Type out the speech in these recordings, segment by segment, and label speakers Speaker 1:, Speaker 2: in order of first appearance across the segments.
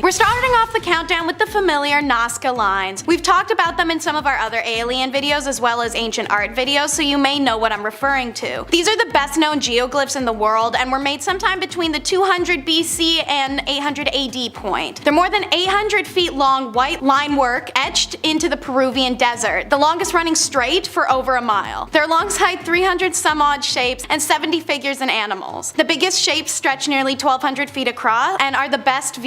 Speaker 1: We're starting off the countdown with the familiar Nazca Lines. We've talked about them in some of our other alien videos as well as ancient art videos, so you may know what I'm referring to. These are the best known geoglyphs in the world and were made sometime between the 200 BC and 800 AD point. They're more than 800 feet long white line work etched into the Peruvian desert, the longest running straight for over a mile. They're alongside 300 some odd shapes and 70 figures and animals. The biggest shapes stretch nearly 1,200 feet across and are best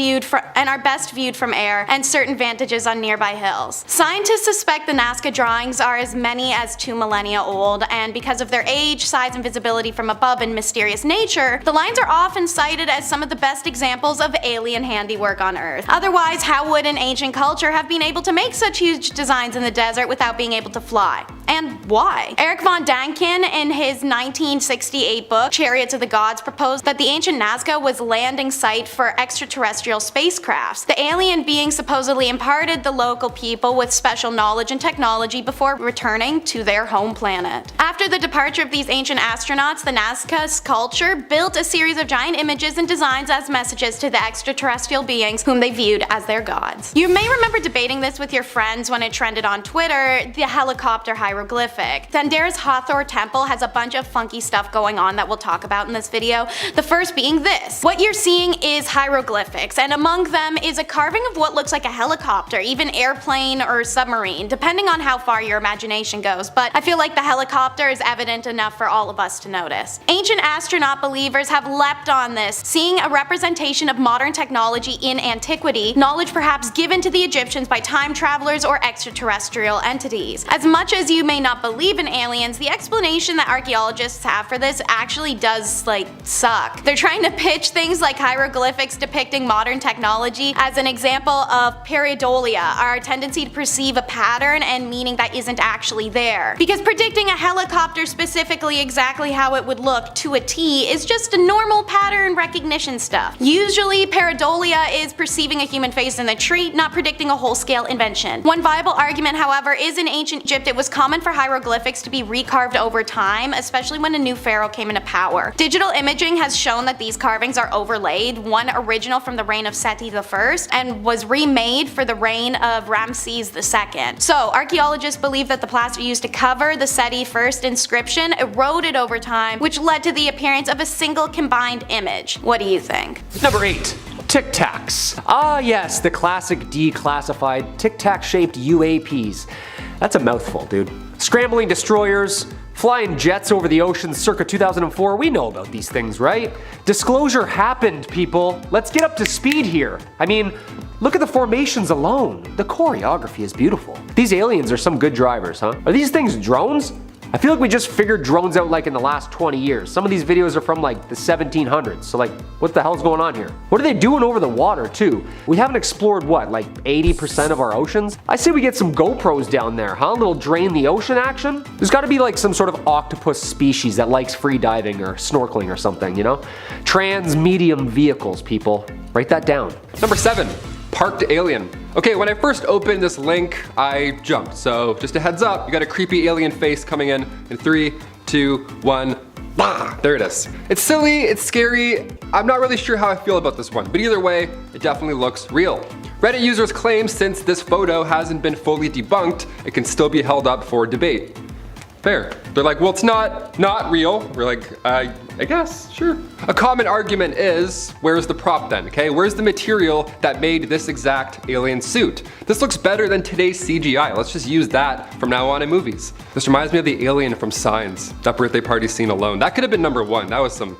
Speaker 1: viewed from air and certain vantages on nearby hills. Scientists suspect the Nazca drawings are as many as 2 millennia old, and because of their age, size, and visibility from above and mysterious nature, the lines are often cited as some of the best examples of alien handiwork on Earth. Otherwise, how would an ancient culture have been able to make such huge designs in the desert without being able to fly? And why? Eric von Daniken, in his 1968 book Chariots of the Gods, proposed that the ancient Nazca was landing site for extraterrestrial spacecrafts. The alien being supposedly imparted the local people with special knowledge and technology before returning to their home planet. After the departure of these ancient astronauts, the Nazca culture built a series of giant images and designs as messages to the extraterrestrial beings whom they viewed as their gods. You may remember debating this with your friends when it trended on Twitter, the helicopter hieroglyphic. Dendera's Hathor Temple has a bunch of funky stuff going on that we'll talk about in this video, the first being this. What you're seeing is hieroglyphics, and among them is a carving of what looks like a helicopter, even airplane or submarine, depending on how far your imagination goes, but I feel like the helicopter is evident enough for all of us to notice. Ancient astronaut believers have leapt on this, seeing a representation of modern technology in antiquity, knowledge perhaps given to the Egyptians by time travelers or extraterrestrial entities. As much as you may not believe in aliens, the explanation that archaeologists have for this actually does, suck. They're trying to pitch things like hieroglyphics depicting modern technology as an example of pareidolia, our tendency to perceive a pattern and meaning that isn't actually there. Because predicting a helicopter specifically exactly how it would look to a T is just a normal pattern recognition stuff. Usually pareidolia is perceiving a human face in the tree, not predicting a whole-scale invention. One viable argument, however, is in ancient Egypt it was common for hieroglyphics to be recarved over time, especially when a new pharaoh came into power. Digital imaging has shown that these carvings are overlaid, one original from the reign of Seti I and was remade for the reign of Ramses II. So archaeologists believe that the plaster used to cover the Seti I inscription eroded over time, which led to the appearance of a single combined image. What do you think?
Speaker 2: Number 8. Tic Tacs. Ah yes, the classic declassified Tic Tac shaped UAPs. That's a mouthful, dude. Scrambling destroyers, flying jets over the ocean circa 2004, we know about these things, right? Disclosure happened, people. Let's get up to speed here. I mean, look at the formations alone. The choreography is beautiful. These aliens are some good drivers, huh? Are these things drones? I feel like we just figured drones out in the last 20 years. Some of these videos are from the 1700s, so what the hell's going on here? What are they doing over the water too? We haven't explored 80% of our oceans? I say we get some GoPros down there, huh? A little drain the ocean action? There's gotta be some sort of octopus species that likes free diving or snorkeling or something, you know? Trans-medium vehicles, people. Write that down.
Speaker 3: Number 7. Parked alien. Okay, when I first opened this link, I jumped. So just a heads up, you got a creepy alien face coming in 3, 2, 1. Bah! There it is. It's silly, it's scary. I'm not really sure how I feel about this one, but either way, it definitely looks real. Reddit users claim since this photo hasn't been fully debunked, it can still be held up for debate. Fair. They're like, well, it's not real. We're like, I guess, sure. A common argument is, where's the prop then, okay? Where's the material that made this exact alien suit? This looks better than today's CGI. Let's just use that from now on in movies. This reminds me of the alien from Signs, that birthday party scene alone. That could have been number 1. That was that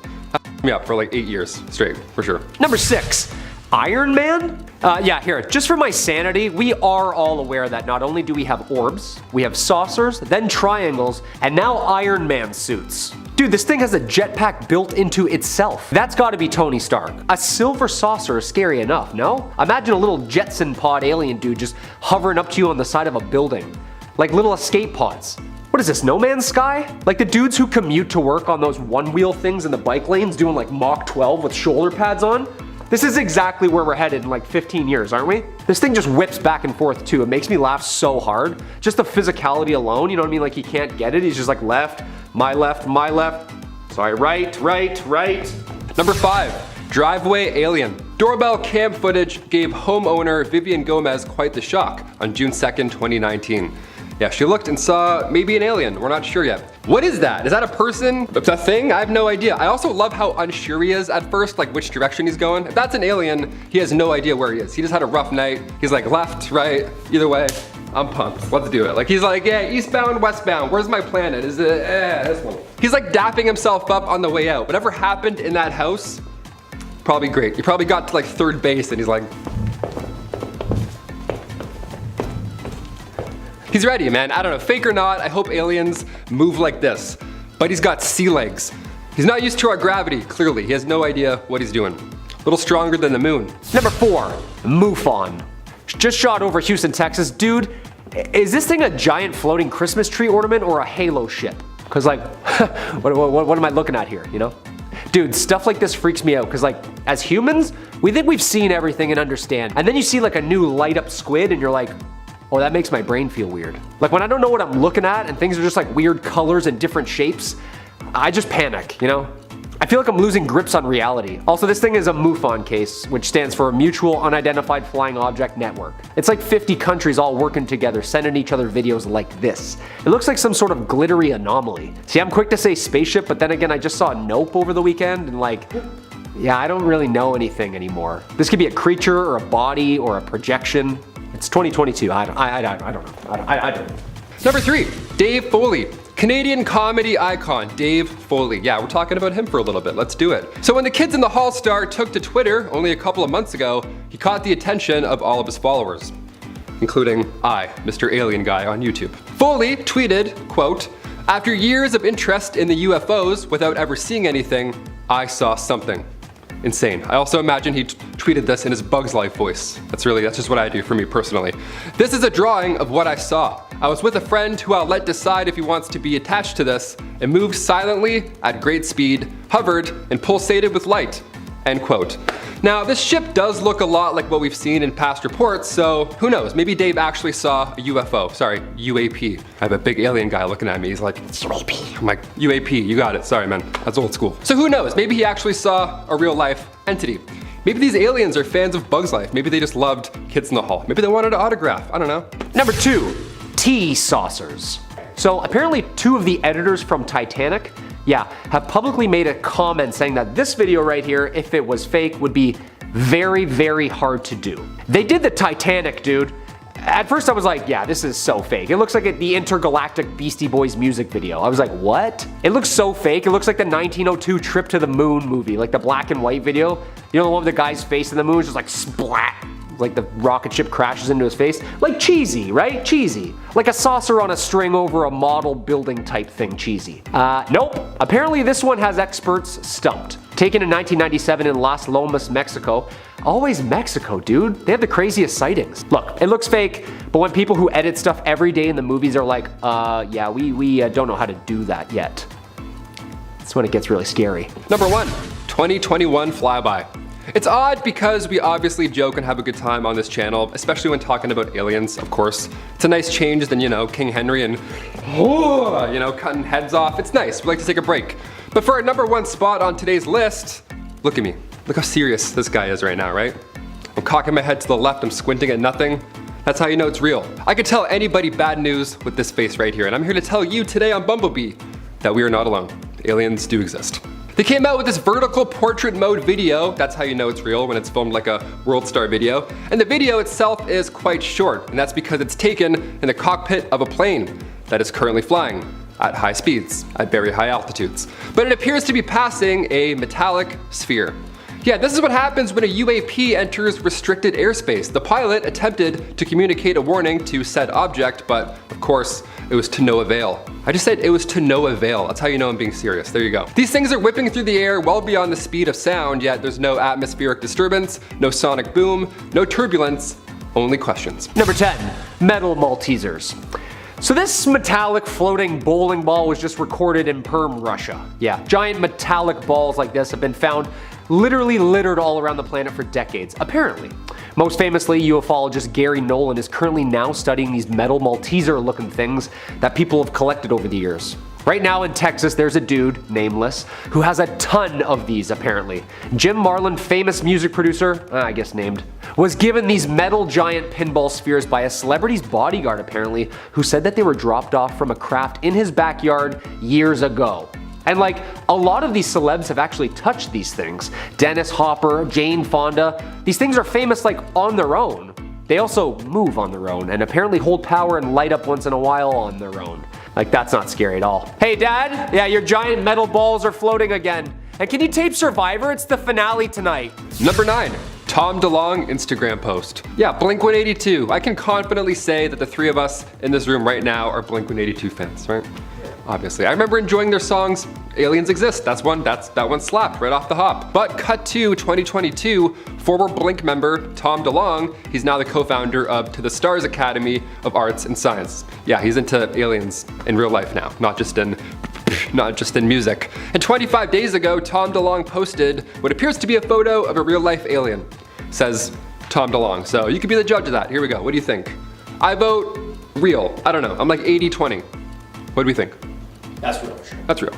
Speaker 3: me up for 8 years straight, for sure.
Speaker 2: Number 6. Iron Man? Yeah, here, just for my sanity, we are all aware that not only do we have orbs, we have saucers, then triangles, and now Iron Man suits. Dude, this thing has a jetpack built into itself. That's gotta be Tony Stark. A silver saucer is scary enough, no? Imagine a little Jetson pod alien dude just hovering up to you on the side of a building. Like little escape pods. What is this, No Man's Sky? Like the dudes who commute to work on those one-wheel things in the bike lanes doing Mach 12 with shoulder pads on? This is exactly where we're headed in 15 years, aren't we? This thing just whips back and forth too. It makes me laugh so hard. Just the physicality alone, you know what I mean? He can't get it. He's just left, my left, my left. Sorry, right.
Speaker 3: Number 5, driveway alien. Doorbell cam footage gave homeowner Vivian Gomez quite the shock on June 2nd, 2019. Yeah, she looked and saw maybe an alien. We're not sure yet. What is that? Is that a person? It's a thing? I have no idea. I also love how unsure he is at first, like which direction he's going. If that's an alien, he has no idea where he is. He just had a rough night. He's like left, right, either way. I'm pumped. Let's do it. Like he's like, yeah, eastbound, westbound. Where's my planet? Is it this one? He's like dapping himself up on the way out. Whatever happened in that house, probably great. He probably got to like third base and he's like, he's ready, man. I don't know, fake or not, I hope aliens move like this. But he's got sea legs. He's not used to our gravity, clearly. He has no idea what he's doing. A little stronger than the moon.
Speaker 2: Number 4, MUFON. Just shot over Houston, Texas. Dude, is this thing a giant floating Christmas tree ornament or a Halo ship? Cause like, what am I looking at here, you know? Dude, stuff like this freaks me out because like, as humans, we think we've seen everything and understand. And then you see like a new light up squid and you're like, oh, that makes my brain feel weird. Like when I don't know what I'm looking at and things are just like weird colors and different shapes, I just panic, you know? I feel like I'm losing grips on reality. Also, this thing is a MUFON case, which stands for Mutual Unidentified Flying Object Network. It's like 50 countries all working together, sending each other videos like this. It looks like some sort of glittery anomaly. See, I'm quick to say spaceship, but then again, I just saw Nope over the weekend and like, yeah, I don't really know anything anymore. This could be a creature or a body or a projection. It's 2022. I don't know.
Speaker 3: Number 3, Dave Foley. Canadian comedy icon, Dave Foley. Yeah, we're talking about him for a little bit. Let's do it. So when the Kids in the Hall star took to Twitter only a couple of months ago, he caught the attention of all of his followers, including I, Mr. Alien Guy on YouTube. Foley tweeted, quote, "After years of interest in the UFOs without ever seeing anything, I saw something." Insane. I also imagine he tweeted this in his Bugs Life voice. That's just what I do for me personally. "This is a drawing of what I saw. I was with a friend who I'll let decide if he wants to be attached to this. It moved silently, at great speed, hovered, and pulsated with light." End quote. Now, this ship does look a lot like what we've seen in past reports, so who knows? Maybe Dave actually saw a UFO. Sorry, UAP. I have a big alien guy looking at me. He's like, it's UAP. I'm like, UAP, you got it. Sorry, man. That's old school. So who knows? Maybe he actually saw a real life entity. Maybe these aliens are fans of Bugs Life. Maybe they just loved Kids in the Hall. Maybe they wanted an autograph. I don't know.
Speaker 2: Number 2, tea saucers. So apparently 2 of the editors from Titanic, have publicly made a comment saying that this video right here, if it was fake, would be very, very hard to do. They did the Titanic, dude. At first I was like, yeah, this is so fake. It looks like the intergalactic Beastie Boys music video. I was like, what? It looks so fake. It looks like the 1902 Trip to the Moon movie, like the black and white video. You know, the one with the guy's face in the moon is just like splat. Like the rocket ship crashes into his face. Like cheesy, right? Cheesy. Like a saucer on a string over a model building type thing cheesy. Nope. Apparently this one has experts stumped. Taken in 1997 in Las Lomas, Mexico. Always Mexico, dude. They have the craziest sightings. Look, it looks fake, but when people who edit stuff every day in the movies are like, yeah, we don't know how to do that yet. That's when it gets really scary.
Speaker 3: Number 1, 2021 Flyby. It's odd because we obviously joke and have a good time on this channel, especially when talking about aliens, of course. It's a nice change than, you know, King Henry and, you know, cutting heads off. It's nice. We like to take a break. But for our number 1 spot on today's list, look at me. Look how serious this guy is right now, right? I'm cocking my head to the left, I'm squinting at nothing. That's how you know it's real. I could tell anybody bad news with this face right here, and I'm here to tell you today on Bumblebee that we are not alone. Aliens do exist. They came out with this vertical portrait mode video. That's how you know it's real, when it's filmed like a World Star video. And the video itself is quite short, and that's because it's taken in the cockpit of a plane that is currently flying at high speeds, at very high altitudes. But it appears to be passing a metallic sphere. Yeah, this is what happens when a UAP enters restricted airspace. The pilot attempted to communicate a warning to said object, but of course, it was to no avail. I just said it was to no avail. That's how you know I'm being serious. There you go. These things are whipping through the air well beyond the speed of sound, yet there's no atmospheric disturbance, no sonic boom, no turbulence, only questions.
Speaker 2: Number 10, metal Maltesers. So this metallic floating bowling ball was just recorded in Perm, Russia. Yeah, giant metallic balls like this have been found literally littered all around the planet for decades, apparently. Most famously, ufologist Gary Nolan is currently now studying these metal Malteser looking things that people have collected over the years. Right now in Texas, there's a dude, nameless, who has a ton of these apparently. Jim Marlin, famous music producer, I guess named, was given these metal giant pinball spheres by a celebrity's bodyguard apparently, who said that they were dropped off from a craft in his backyard years ago. And like, a lot of these celebs have actually touched these things. Dennis Hopper, Jane Fonda, these things are famous like on their own. They also move on their own and apparently hold power and light up once in a while on their own. Like, that's not scary at all. Hey Dad, yeah, your giant metal balls are floating again. And can you tape Survivor? It's the finale tonight.
Speaker 3: Number 9. Tom DeLonge Instagram post. Yeah, Blink-182. I can confidently say that the three of us in this room right now are Blink-182 fans, right? Obviously. I remember enjoying their songs. Aliens Exist. That one slapped right off the hop. But cut to 2022, former Blink member Tom DeLonge, he's now the co-founder of To the Stars Academy of Arts and Science. Yeah, he's into aliens in real life now, not just in music. And 25 days ago, Tom DeLonge posted what appears to be a photo of a real-life alien. Says Tom DeLonge. So you can be the judge of that. Here we go. What do you think? I vote real. I don't know. I'm like 80-20. What do we think?
Speaker 2: That's real for sure.
Speaker 3: That's real.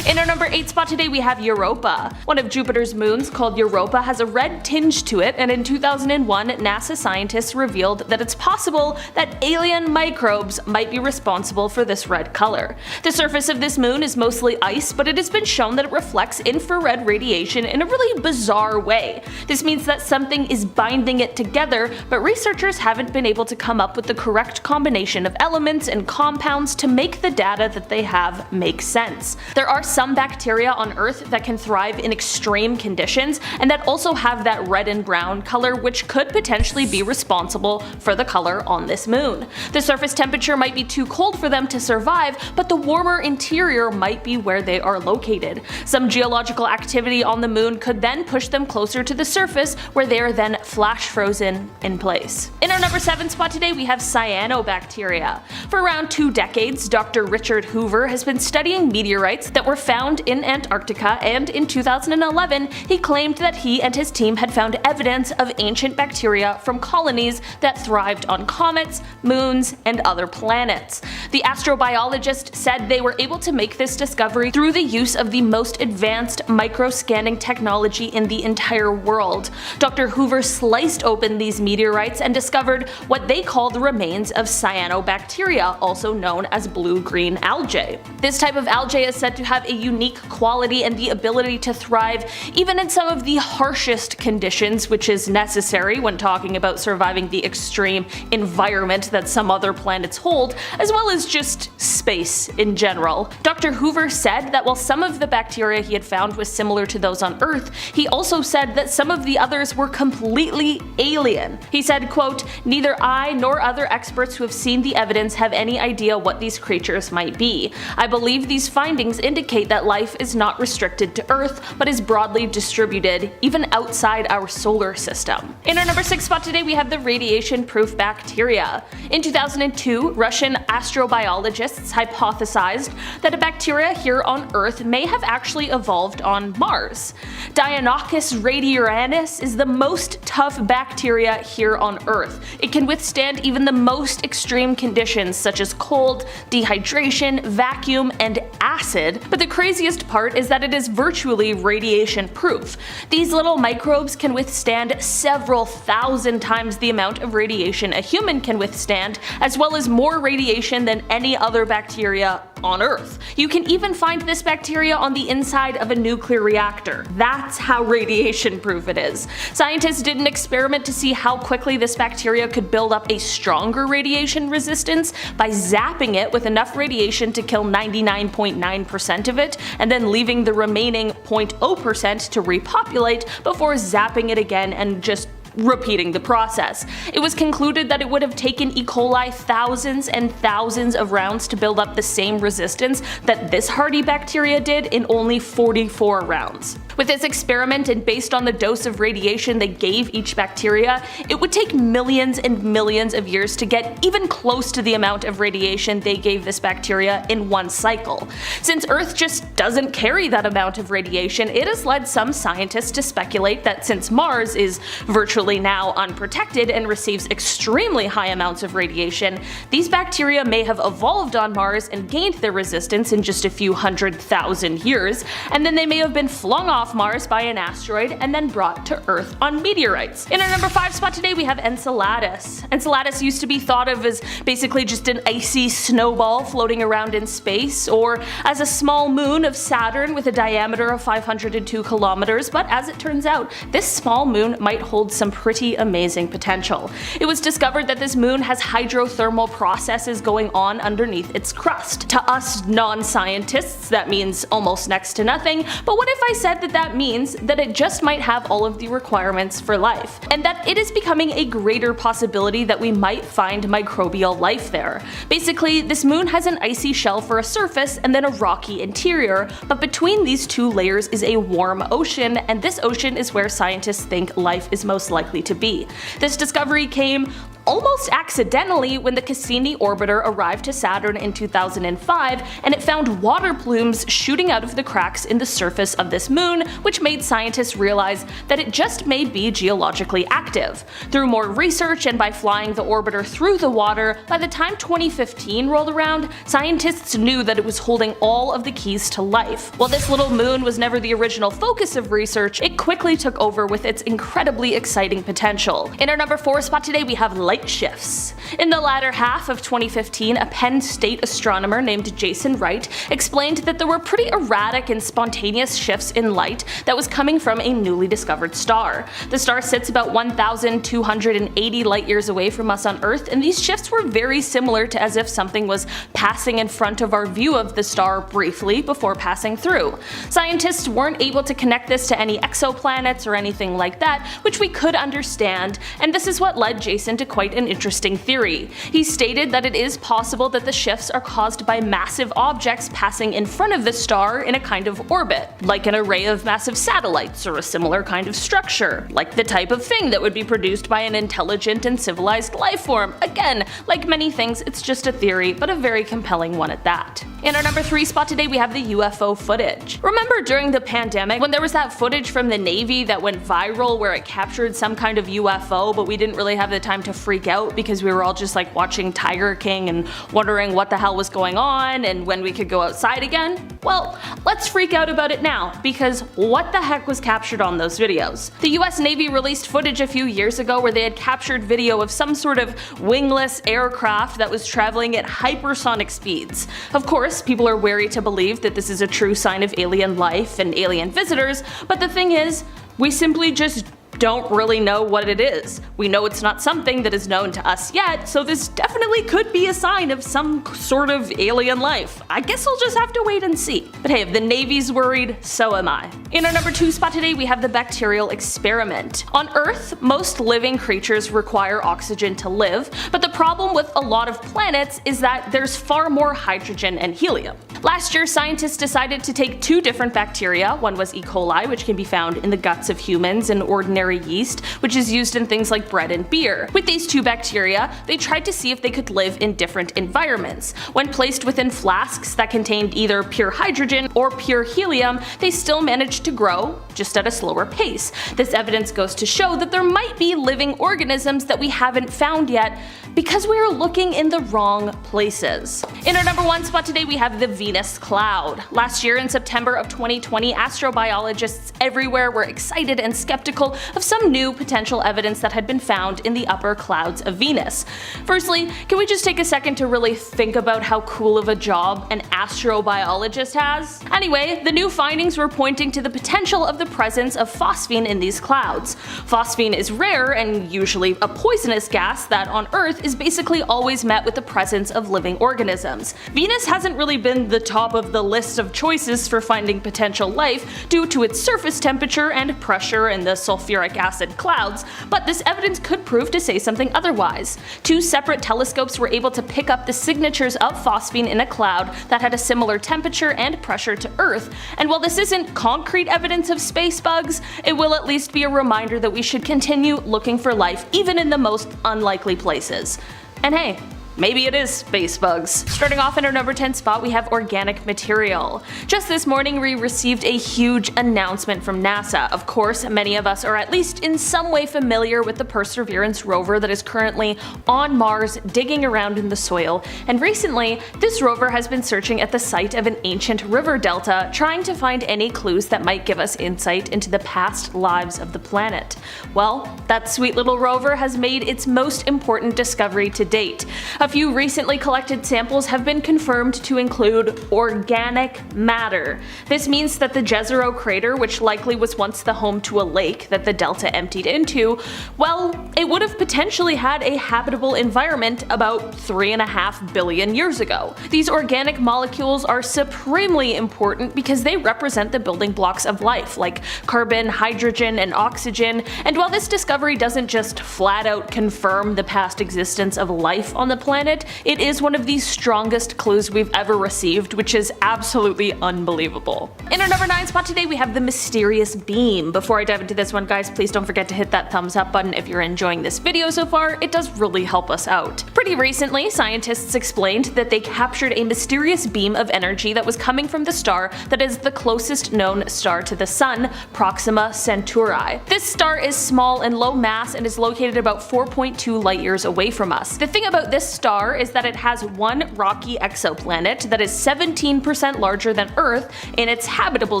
Speaker 4: In our number 8 spot today we have Europa. One of Jupiter's moons, called Europa, has a red tinge to it, and in 2001 NASA scientists revealed that it's possible that alien microbes might be responsible for this red color. The surface of this moon is mostly ice, but it has been shown that it reflects infrared radiation in a really bizarre way. This means that something is binding it together, but researchers haven't been able to come up with the correct combination of elements and compounds to make the data that they have make sense. There are some bacteria on Earth that can thrive in extreme conditions and that also have that red and brown color, which could potentially be responsible for the color on this moon. The surface temperature might be too cold for them to survive, but the warmer interior might be where they are located. Some geological activity on the moon could then push them closer to the surface, where they are then flash frozen in place. In our number 7 spot today we have Cyanobacteria. For around 2 decades, Dr. Richard Hoover has been studying meteorites that were found in Antarctica, and in 2011 he claimed that he and his team had found evidence of ancient bacteria from colonies that thrived on comets, moons, and other planets. The astrobiologist said they were able to make this discovery through the use of the most advanced microscanning technology in the entire world. Dr. Hoover sliced open these meteorites and discovered what they call the remains of cyanobacteria, also known as blue-green algae. This type of algae is said to have a unique quality and the ability to thrive even in some of the harshest conditions, which is necessary when talking about surviving the extreme environment that some other planets hold, as well as just space in general. Dr. Hoover said that while some of the bacteria he had found was similar to those on Earth, he also said that some of the others were completely alien. He said, quote, "Neither I nor other experts who have seen the evidence have any idea what these creatures might be. I believe these findings indicate that life is not restricted to Earth, but is broadly distributed, even outside our solar system." In our number 6 spot today we have the radiation-proof bacteria. In 2002, Russian astrobiologists hypothesized that a bacteria here on Earth may have actually evolved on Mars. Deinococcus radiuranus is the most tough bacteria here on Earth. It can withstand even the most extreme conditions such as cold, dehydration, vacuum, and acid, but the craziest part is that it is virtually radiation proof. These little microbes can withstand several thousand times the amount of radiation a human can withstand, as well as more radiation than any other bacteria on Earth. You can even find this bacteria on the inside of a nuclear reactor. That's how radiation proof it is. Scientists did an experiment to see how quickly this bacteria could build up a stronger radiation resistance by zapping it with enough radiation to kill 99.9% of it, and then leaving the remaining 0.0% to repopulate before zapping it again and just repeating the process. It was concluded that it would have taken E. coli thousands and thousands of rounds to build up the same resistance that this hardy bacteria did in only 44 rounds. With this experiment, and based on the dose of radiation they gave each bacteria, it would take millions and millions of years to get even close to the amount of radiation they gave this bacteria in one cycle. Since Earth just doesn't carry that amount of radiation, it has led some scientists to speculate that since Mars is virtually usually now unprotected and receives extremely high amounts of radiation, these bacteria may have evolved on Mars and gained their resistance in just a few 100,000 years, and then they may have been flung off Mars by an asteroid and then brought to Earth on meteorites. In our number 5 spot today we have Enceladus. Enceladus used to be thought of as basically just an icy snowball floating around in space, or as a small moon of Saturn with a diameter of 502 kilometers, but as it turns out, this small moon might hold some pretty amazing potential. It was discovered that this moon has hydrothermal processes going on underneath its crust. To us non-scientists, that means almost next to nothing, but what if I said that that means that it just might have all of the requirements for life, and that it is becoming a greater possibility that we might find microbial life there. Basically, this moon has an icy shell for a surface and then a rocky interior, but between these two layers is a warm ocean, and this ocean is where scientists think life is most likely to be. This discovery came almost accidentally when the Cassini orbiter arrived to Saturn in 2005, and it found water plumes shooting out of the cracks in the surface of this moon, which made scientists realize that it just may be geologically active. Through more research and by flying the orbiter through the water, by the time 2015 rolled around, scientists knew that it was holding all of the keys to life. While this little moon was never the original focus of research, it quickly took over with its incredibly exciting potential. In our number 4 spot today we have light shifts. In the latter half of 2015, a Penn State astronomer named Jason Wright explained that there were pretty erratic and spontaneous shifts in light that was coming from a newly discovered star. The star sits about 1,280 light years away from us on Earth, and these shifts were very similar to as if something was passing in front of our view of the star briefly before passing through. Scientists weren't able to connect this to any exoplanets or anything like that, which we could understand, and this is what led Jason to quite an interesting theory. He stated that it is possible that the shifts are caused by massive objects passing in front of the star in a kind of orbit, like an array of massive satellites or a similar kind of structure, like the type of thing that would be produced by an intelligent and civilized life form. Again, like many things, it's just a theory, but a very compelling one at that. In our number 3 spot today we have the UFO footage. Remember during the pandemic when there was that footage from the Navy that went viral where it captured some kind of UFO, but we didn't really have the time to freak out because we were all just like watching Tiger King and wondering what the hell was going on and when we could go outside again? Well, let's freak out about it now, because what the heck was captured on those videos? The US Navy released footage a few years ago where they had captured video of some sort of wingless aircraft that was traveling at hypersonic speeds. Of course, people are wary to believe that this is a true sign of alien life and alien visitors, but the thing is, we simply just don't really know what it is. We know it's not something that is known to us yet, so this definitely could be a sign of some sort of alien life. I guess we'll just have to wait and see. But hey, if the Navy's worried, so am I. In our number 2 spot today we have the Bacterial Experiment. On Earth, most living creatures require oxygen to live, but the problem with a lot of planets is that there's far more hydrogen and helium. Last year, scientists decided to take 2 different bacteria. One was E. coli, which can be found in the guts of humans, and ordinary yeast, which is used in things like bread and beer. With these 2 bacteria, they tried to see if they could live in different environments. When placed within flasks that contained either pure hydrogen or pure helium, they still managed to grow, just at a slower pace. This evidence goes to show that there might be living organisms that we haven't found yet because we are looking in the wrong places. In our number 1 spot today we have the Venus cloud. Last year in September of 2020, astrobiologists everywhere were excited and skeptical of some new potential evidence that had been found in the upper clouds of Venus. Firstly, can we just take a second to really think about how cool of a job an astrobiologist has? Anyway, the new findings were pointing to the potential of the presence of phosphine in these clouds. Phosphine is rare and usually a poisonous gas that on Earth is basically always met with the presence of living organisms. Venus hasn't really been the top of the list of choices for finding potential life due to its surface temperature and pressure and the sulfuric acid clouds, but this evidence could prove to say something otherwise. 2 separate telescopes were able to pick up the signatures of phosphine in a cloud that had a similar temperature and pressure to Earth, and while this isn't concrete evidence of space bugs, it will at least be a reminder that we should continue looking for life even in the most unlikely places. And hey, maybe it is space bugs. Starting off in our number 10 spot, we have organic material. Just this morning we received a huge announcement from NASA. Of course, many of us are at least in some way familiar with the Perseverance rover that is currently on Mars digging around in the soil, and recently this rover has been searching at the site of an ancient river delta, trying to find any clues that might give us insight into the past lives of the planet. Well, that sweet little rover has made its most important discovery to date. A few recently collected samples have been confirmed to include organic matter. This means that the Jezero crater, which likely was once the home to a lake that the delta emptied into, well, it would have potentially had a habitable environment about 3.5 billion years ago. These organic molecules are supremely important because they represent the building blocks of life, like carbon, hydrogen, and oxygen, and while this discovery doesn't just flat out confirm the past existence of life on the planet, it is one of the strongest clues we've ever received, which is absolutely unbelievable. In our number 9 spot today, we have the mysterious beam. Before I dive into this one, guys, please don't forget to hit that thumbs up button if you're enjoying this video so far. It does really help us out. Pretty recently, scientists explained that they captured a mysterious beam of energy that was coming from the star that is the closest known star to the Sun, Proxima Centauri. This star is small and low mass and is located about 4.2 light years away from us. The thing about this star is that it has one rocky exoplanet that is 17% larger than Earth in its habitable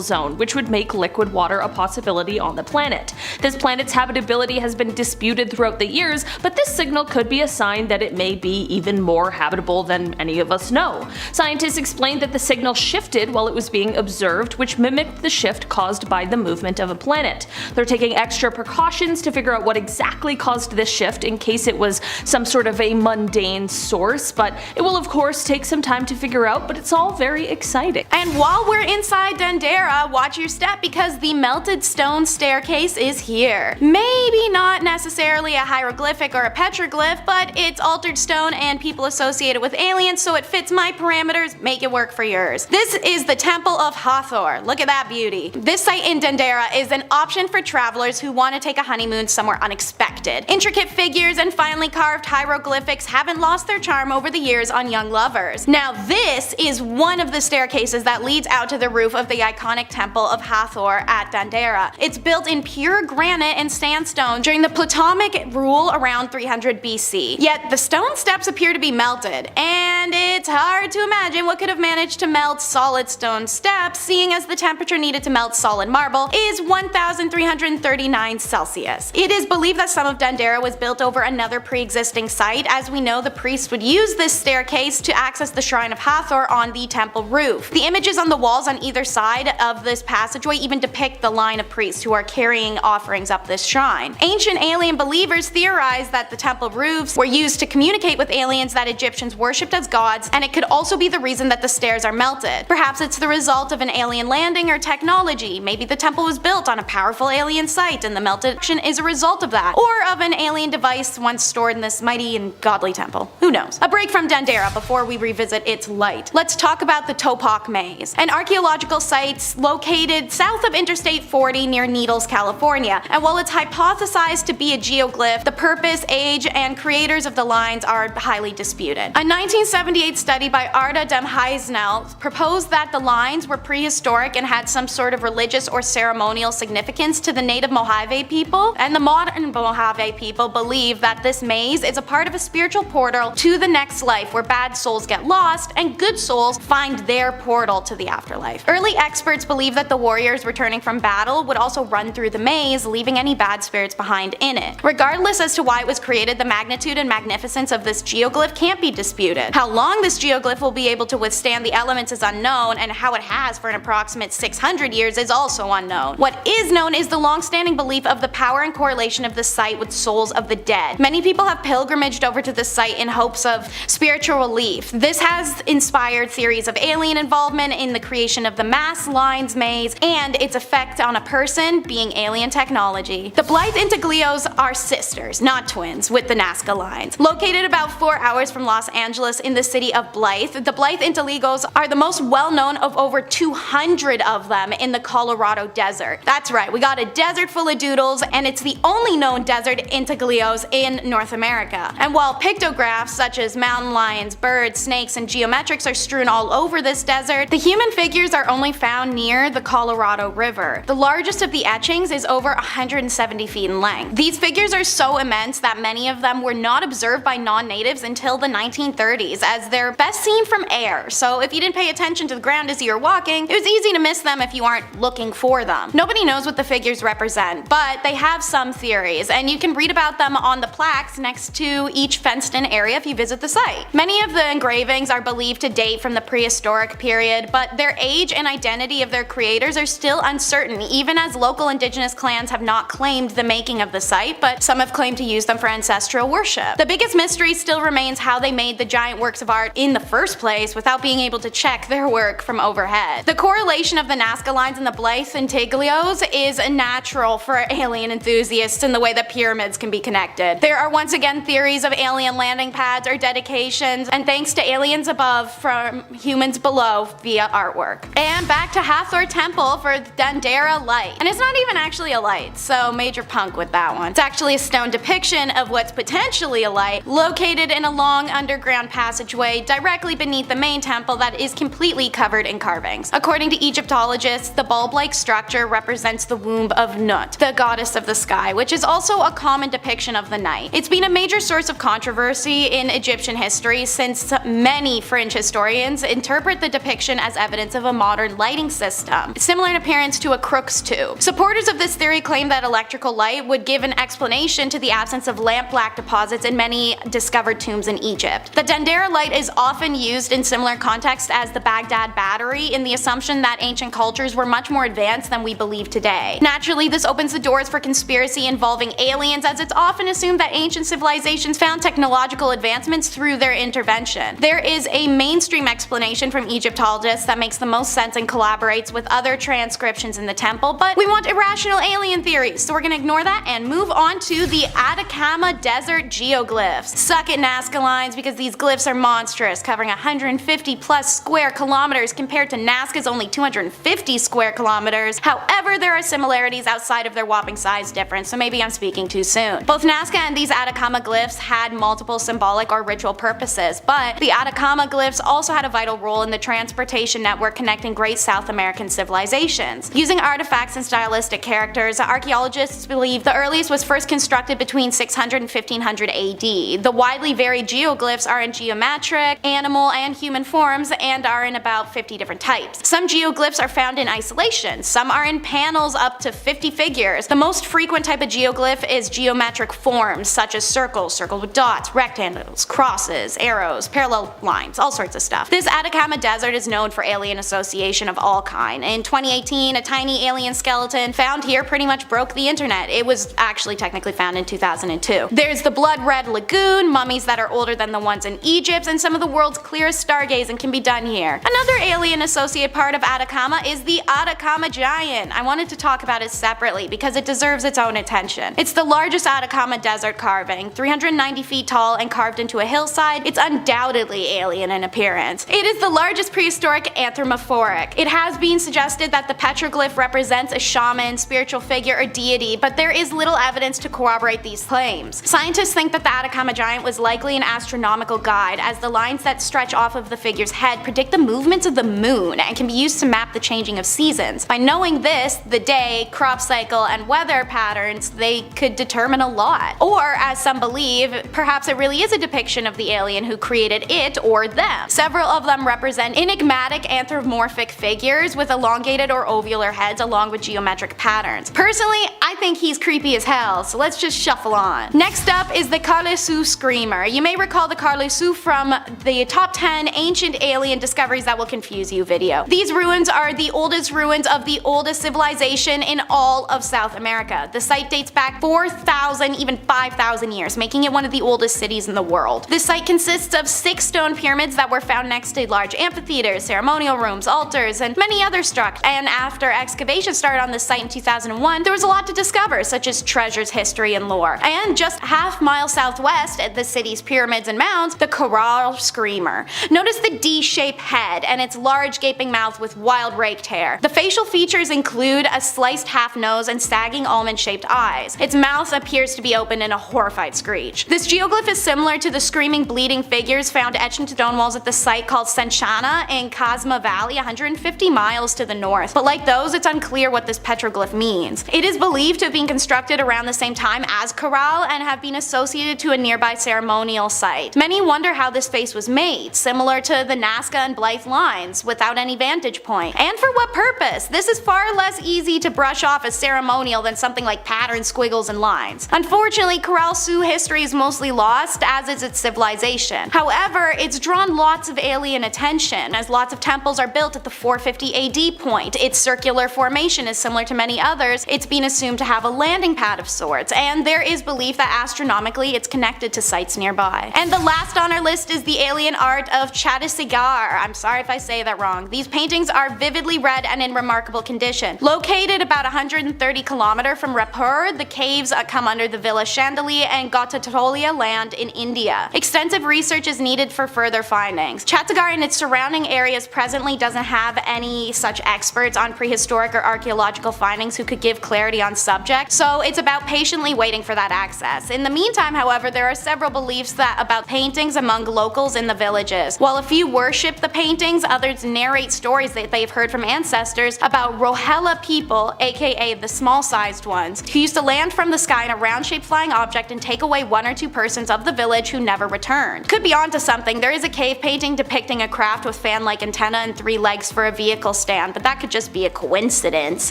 Speaker 4: zone, which would make liquid water a possibility on the planet. This planet's habitability has been disputed throughout the years, but this signal could be a sign that it may be even more habitable than any of us know. Scientists explained that the signal shifted while it was being observed, which mimicked the shift caused by the movement of a planet. They're taking extra precautions to figure out what exactly caused this shift in case it was some sort of a mundane source, but it will of course take some time to figure out, but it's all very exciting.
Speaker 1: And while we're inside Dendera, watch your step because the melted stone staircase is here. Maybe not necessarily a hieroglyphic or a petroglyph, but it's altered stone and people associated with aliens, so it fits my parameters. Make it work for yours. This is the Temple of Hathor. Look at that beauty. This site in Dendera is an option for travelers who want to take a honeymoon somewhere unexpected. Intricate figures and finely carved hieroglyphics haven't lost their charm over the years on young lovers. Now this is one of the staircases that leads out to the roof of the iconic Temple of Hathor at Dendera. It's built in pure granite and sandstone during the Ptolemaic rule around 300 BC. Yet the stone steps appear to be melted, and it's hard to imagine what could have managed to melt solid stone steps, seeing as the temperature needed to melt solid marble is 1,339 Celsius. It is believed that some of Dendera was built over another pre-existing site, as we know the priests would use this staircase to access the shrine of Hathor on the temple roof. The images on the walls on either side of this passageway even depict the line of priests who are carrying offerings up this shrine. Ancient alien believers theorize that the temple roofs were used to communicate with aliens that Egyptians worshipped as gods, and it could also be the reason that the stairs are melted. Perhaps it's the result of an alien landing or technology. Maybe the temple was built on a powerful alien site and the melted action is a result of that, or of an alien device once stored in this mighty and godly temple. Who knows? A break from Dendera before we revisit its light. Let's talk about the Topac Maze, an archaeological site located south of Interstate 40 near Needles, California. And while it's hypothesized to be a geoglyph, the purpose, age, and creators of the lines are highly disputed. A 1978 study by Arda Demheisnel proposed that the lines were prehistoric and had some sort of religious or ceremonial significance to the native Mojave people, and the modern Mojave people believe that this maze is a part of a spiritual portal to the next life where bad souls get lost and good souls find their portal to the afterlife. Early experts believe that the warriors returning from battle would also run through the maze, leaving any bad spirits behind in it. Regardless as to why it was created, the magnitude and magnificence of this geoglyph can't be disputed. How long this geoglyph will be able to withstand the elements is unknown, and how it has for an approximate 600 years is also unknown. What is known is the long-standing belief of the power and correlation of the site with souls of the dead. Many people have pilgrimaged over to the site in hopes of spiritual relief. This has inspired theories of alien involvement in the creation of the Nazca Lines maze and its effect on a person being alien technology. The Ble Intellos are sisters, not twins, with the Nazca Lines. Located about 4 hours from Los Angeles in the city of Blythe, the Ble Intellos are the most well-known of over 200 of them in the Colorado desert. That's right, we got a desert full of doodles, and it's the only known desert Intellos in North America. And while pictograms photographs such as mountain lions, birds, snakes, and geometrics are strewn all over this desert, the human figures are only found near the Colorado River. The largest of the etchings is over 170 feet in length. These figures are so immense that many of them were not observed by non-natives until the 1930s, as they're best seen from air, so if you didn't pay attention to the ground as you were walking, it was easy to miss them if you aren't looking for them. Nobody knows what the figures represent, but they have some theories, and you can read about them on the plaques next to each fenced-in area if you visit the site. Many of the engravings are believed to date from the prehistoric period, but their age and identity of their creators are still uncertain, even as local indigenous clans have not claimed the making of the site, but some have claimed to use them for ancestral worship. The biggest mystery still remains how they made the giant works of art in the first place without being able to check their work from overhead. The correlation of the Nazca Lines and the Ble Intellos is natural for alien enthusiasts in the way that pyramids can be connected. There are once again theories of alien landing pads or dedications, and thanks to aliens above from humans below via artwork. And back to Hathor Temple for Daena Light. And it's not even actually a light, so major punk with that one. It's actually a stone depiction of what's potentially a light, located in a long underground passageway directly beneath the main temple that is completely covered in carvings. According to Egyptologists, the bulb-like structure represents the womb of Nut, the goddess of the sky, which is also a common depiction of the night. It's been a major source of controversy in Egyptian history since many fringe historians interpret the depiction as evidence of a modern lighting system, similar in appearance to a Crookes tube. Supporters of this theory claim that electrical light would give an explanation to the absence of lamp-black deposits in many discovered tombs in Egypt. The Daena Light is often used in similar context as the Baghdad Battery, in the assumption that ancient cultures were much more advanced than we believe today. Naturally, this opens the doors for conspiracy involving aliens, as it's often assumed that ancient civilizations found technological advancements through their intervention. There is a mainstream explanation from Egyptologists that makes the most sense and collaborates with other transcriptions in the temple, but we want irrational alien theories, so we're gonna ignore that and move on to the Atakama Desert geoglyphs. Suck it, Nazca Lines, because these glyphs are monstrous, covering 150 plus square kilometers compared to Nazca's only 250 square kilometers. However, there are similarities outside of their whopping size difference, so maybe I'm speaking too soon. Both Nazca and these Atakama glyphs had multiple symbolic or ritual purposes, but the Atakama glyphs also had a vital role in the transportation network connecting great South American civilizations. Using artifacts and stylistic characters, archaeologists believe the earliest was first constructed between 600 and 1500 AD. The widely varied geoglyphs are in geometric, animal, and human forms and are in about 50 different types. Some geoglyphs are found in isolation, some are in panels up to 50 figures. The most frequent type of geoglyph is geometric forms such as circles, circles with dots, rectangles, crosses, arrows, parallel lines, all sorts of stuff. This Atakama Desert is known for alien association of all kind. In 2018, a tiny alien skeleton found here pretty much broke the internet. It was actually technically found in 2002. There's the Blood Red Lagoon, mummies that are older than the ones in Egypt, and some of the world's clearest stargazing can be done here. Another alien associated part of Atakama is the Atakama Giant. I wanted to talk about it separately because it deserves its own attention. It's the largest Atakama desert carving, 390 feet tall and carved into a hillside. It's undoubtedly alien in appearance. It is the largest prehistoric anthropomorphic. It has been suggested that the petroglyph represents a shaman, spiritual figure, or deity, but there is little evidence to corroborate these claims. Scientists think that the Atakama Giant was likely an astronomical guide, as the lines that stretch off of the figure's head predict the movements of the moon and can be used to map the changing of seasons. By knowing this, the day, crop cycle, and weather patterns, they could determine a lot. Or, as some believe, perhaps it really is a depiction of the alien who created it or them. Several of them represent enigmatic anthropomorphic figures with elongated or ovular heads along with geometric patterns. Personally, I think he's creepy as hell, so let's just shuffle on. Next up is the Kosu Screamer. You may recall the Kosu from the top 10 ancient alien discoveries that will confuse you video. These ruins are the oldest ruins of the oldest civilization in all of South America. The site dates back 4,000, even 5,000 years, making it one of the oldest cities in the world. This site consists of 6 stone pyramids that were found next to large amphitheaters, ceremonial rooms, altars, and many other structures. And after excavation started on this site in 2001, there was a lot to discover, such as treasures, history, and lore. And just half-mile southwest at the city's pyramids and mounds, the Kosu Screamer. Notice the D-shaped head and its large gaping mouth with wild raked hair. The facial features include a sliced half nose and sagging almond-shaped eyes. Its mouth appears to be open in a horrified screech. This geoglyph is similar similar to the screaming bleeding figures found etched into stone walls at the site called Senchana in Cosma Valley, 150 miles to the north. But like those, it's unclear what this petroglyph means. It is believed to have been constructed around the same time as Corral and have been associated to a nearby ceremonial site. Many wonder how this face was made, similar to the Nazca and Ble Lines, without any vantage point. And for what purpose? This is far less easy to brush off as ceremonial than something like patterns, squiggles, and lines. Unfortunately, Corral Sioux history is mostly lost, as is its civilization. However, it's drawn lots of alien attention, as lots of temples are built at the 450 AD point. Its circular formation is similar to many others. It's been assumed to have a landing pad of sorts, and there is belief that astronomically it's connected to sites nearby. And the last on our list is the alien art of Chhattisgarh. I'm sorry if I say that wrong. These paintings are vividly red and in remarkable condition. Located about 130 km from Raipur, the caves come under the Villa Chandelier and Gotatolia land in India. Extensive research is needed for further findings. Chhattisgarh and its surrounding areas presently doesn't have any such experts on prehistoric or archaeological findings who could give clarity on subject, so it's about patiently waiting for that access. In the meantime, however, there are several beliefs about paintings among locals in the villages. While a few worship the paintings, others narrate stories that they've heard from ancestors about Rohilla people, aka the small-sized ones, who used to land from the sky in a round-shaped flying object and take away one or two persons of the village who never returned. Could be onto something. There is a cave painting depicting a craft with fan-like antenna and 3 legs for a vehicle stand, but that could just be a coincidence.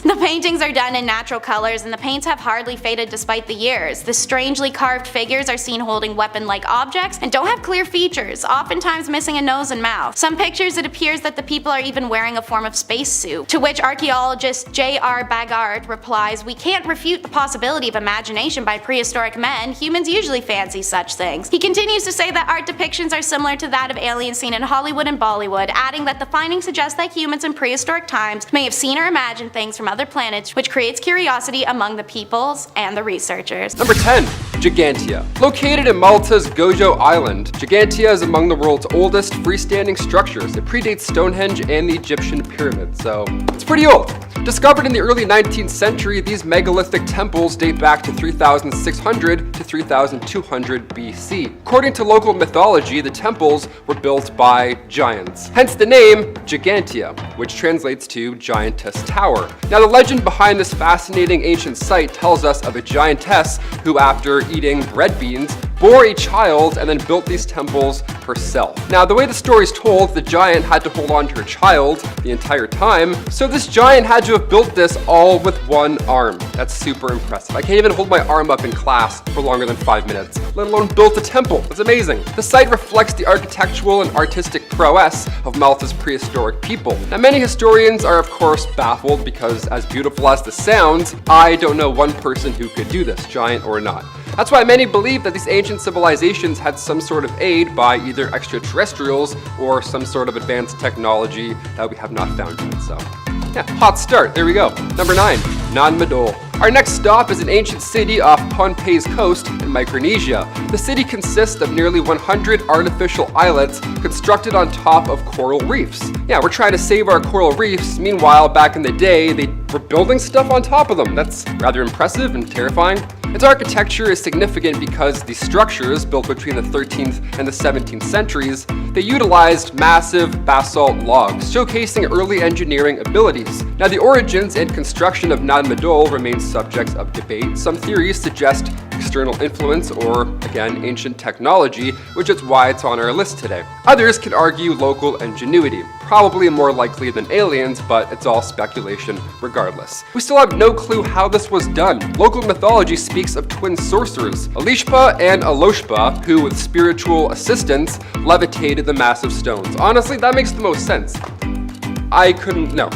Speaker 1: The paintings are done in natural colors and the paints have hardly faded despite the years. The strangely carved figures are seen holding weapon-like objects and don't have clear features, oftentimes missing a nose and mouth. Some pictures it appears that the people are even wearing a form of spacesuit, to which archaeologist J.R. Bagart replies, "We can't refute the possibility of imagination by prehistoric men. Humans usually fancy such things." He continues to say that art depictions are similar to that of aliens seen in Hollywood and Bollywood, adding that the findings suggest that humans in prehistoric times may have seen or imagined things from other planets, which creates curiosity among the peoples and the researchers.
Speaker 3: Number 10. Gigantia. Located in Malta's Gojo Island, Gigantia is among the world's oldest freestanding structures. It predates Stonehenge and the Egyptian pyramids, so it's pretty old. Discovered in the early 19th century, these megalithic temples date back to 3600 to 3200 BC. According to local mythology, the temples were built by giants, hence the name Gigantia, which translates to giantess tower. Now, the legend behind this fascinating ancient site tells us of a giantess who, after eating red beans, bore a child and then built these temples herself. Now, the way the story is told, the giant had to hold on to her child the entire time, so this giant had to have built this all with one arm. That's super impressive. I can't even hold my arm up in class for longer than 5 minutes, let alone build a temple. That's amazing. The site reflects the architectural and artistic prowess of Malta's prehistoric people. Now, many historians are of course baffled because, as beautiful as this sounds, I don't know one person who could do this, giant or not. That's why many believe that these ancient civilizations had some sort of aid by either extraterrestrials or some sort of advanced technology that we have not found yet, so yeah, hot start, there we go. Number 9, Nanmadol. Our next stop is an ancient city off Pohnpei's coast in Micronesia. The city consists of nearly 100 artificial islets constructed on top of coral reefs. Yeah, we're trying to save our coral reefs. Meanwhile, back in the day, they were building stuff on top of them. That's rather impressive and terrifying. Its architecture is significant because the structures, built between the 13th and the 17th centuries, they utilized massive basalt logs, showcasing early engineering abilities. Now, the origins and construction of Nanmadol remain subjects of debate. Some theories suggest external influence or, again, ancient technology, which is why it's on our list today. Others can argue local ingenuity, probably more likely than aliens, but it's all speculation regardless. We still have no clue how this was done. Local mythology speaks of twin sorcerers, Alishpa and Aloshpa, who with spiritual assistance levitated the massive stones. Honestly, that makes the most sense. I couldn't, no.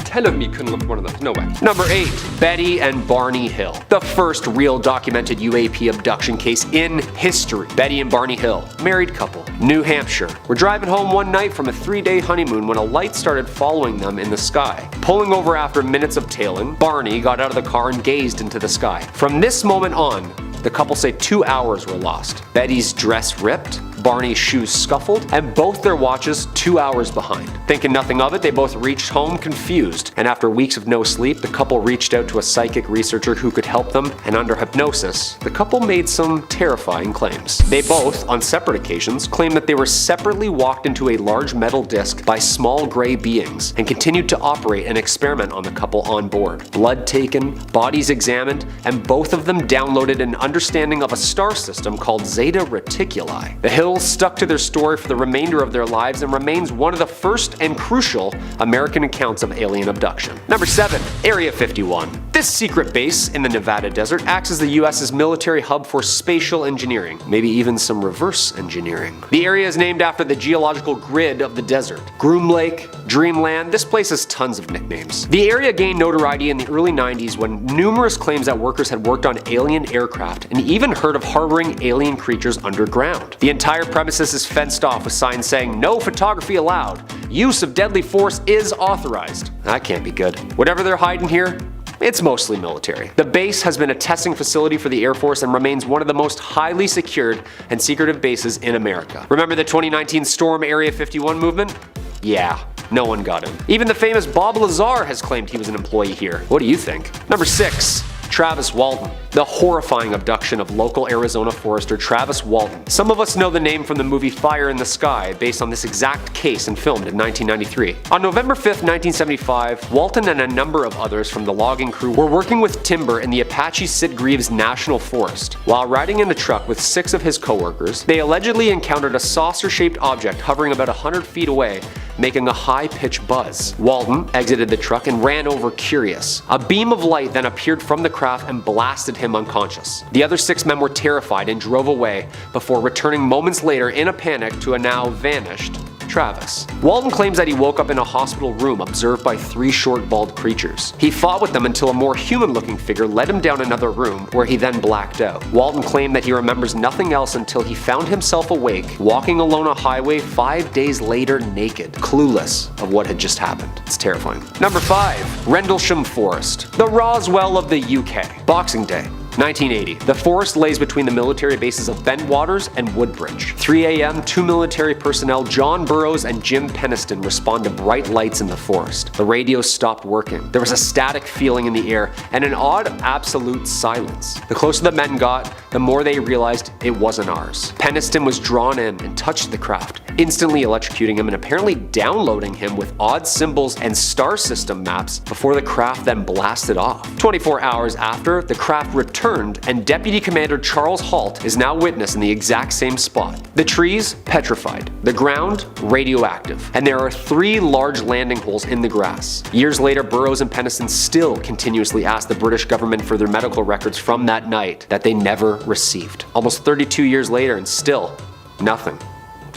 Speaker 3: 10 of me couldn't lift one of those, no way.
Speaker 2: Number 8, Betty and Barney Hill. The first real documented UAP abduction case in history. Betty and Barney Hill, married couple, New Hampshire, were driving home one night from a 3-day honeymoon when a light started following them in the sky. Pulling over after minutes of tailing, Barney got out of the car and gazed into the sky. From this moment on, the couple say 2 hours were lost. Betty's dress ripped, Barney's shoes scuffled, and both their watches 2 hours behind. Thinking nothing of it, they both reached home confused, and after weeks of no sleep, the couple reached out to a psychic researcher who could help them, and under hypnosis, the couple made some terrifying claims. They both, on separate occasions, claimed that they were separately walked into a large metal disc by small gray beings, and continued to operate and experiment on the couple on board. Blood taken, bodies examined, and both of them downloaded an understanding of a star system called Zeta Reticuli. The Hills stuck to their story for the remainder of their lives and remains one of the first and crucial American accounts of alien abduction. Number 7. Area 51. This secret base in the Nevada desert acts as the US's military hub for spatial engineering, maybe even some reverse engineering. The area is named after the geological grid of the desert. Groom Lake, Dreamland, this place has tons of nicknames. The area gained notoriety in the early 90s when numerous claims that workers had worked on alien aircraft and even heard of harboring alien creatures underground. The entire premises is fenced off with signs saying no photography allowed. Use of deadly force is authorized. That can't be good. Whatever they're hiding here, it's mostly military. The base has been a testing facility for the Air Force and remains one of the most highly secured and secretive bases in America. Remember the 2019 Storm Area 51 movement? Yeah, no one got him. Even the famous Bob Lazar has claimed he was an employee here. What do you think? Number 6. Travis Walton. The horrifying abduction of local Arizona forester Travis Walton. Some of us know the name from the movie Fire in the Sky, based on this exact case and filmed in 1993. On November 5th, 1975, Walton and a number of others from the logging crew were working with timber in the Apache Sitgreaves National Forest. While riding in a truck with 6 of his coworkers, they allegedly encountered a saucer-shaped object hovering about 100 feet away, making a high-pitched buzz. Walton exited the truck and ran over curious. A beam of light then appeared from the craft and blasted him unconscious. The other 6 men were terrified and drove away before returning moments later in a panic to a now vanished Travis. Walton claims that he woke up in a hospital room observed by 3 short bald creatures. He fought with them until a more human-looking figure led him down another room where he then blacked out. Walton claimed that he remembers nothing else until he found himself awake, walking alone a highway 5 days later naked, clueless of what had just happened. It's terrifying. Number 5. Rendlesham Forest. The Roswell of the UK. Boxing Day. 1980. The forest lays between the military bases of Bentwaters and Woodbridge. 3 a.m., 2 military personnel, John Burroughs and Jim Peniston, respond to bright lights in the forest. The radios stopped working. There was a static feeling in the air and an odd absolute silence. The closer the men got, the more they realized it wasn't ours. Peniston was drawn in and touched the craft, instantly electrocuting him and apparently downloading him with odd symbols and star system maps before the craft then blasted off. 24 hours after, the craft returned and Deputy Commander Charles Halt is now witness in the exact same spot. The trees, petrified. The ground, radioactive. And there are 3 large landing holes in the grass. Years later, Burroughs and Peniston still continuously ask the British government for their medical records from that night that they never received. Almost 32 years later and still nothing.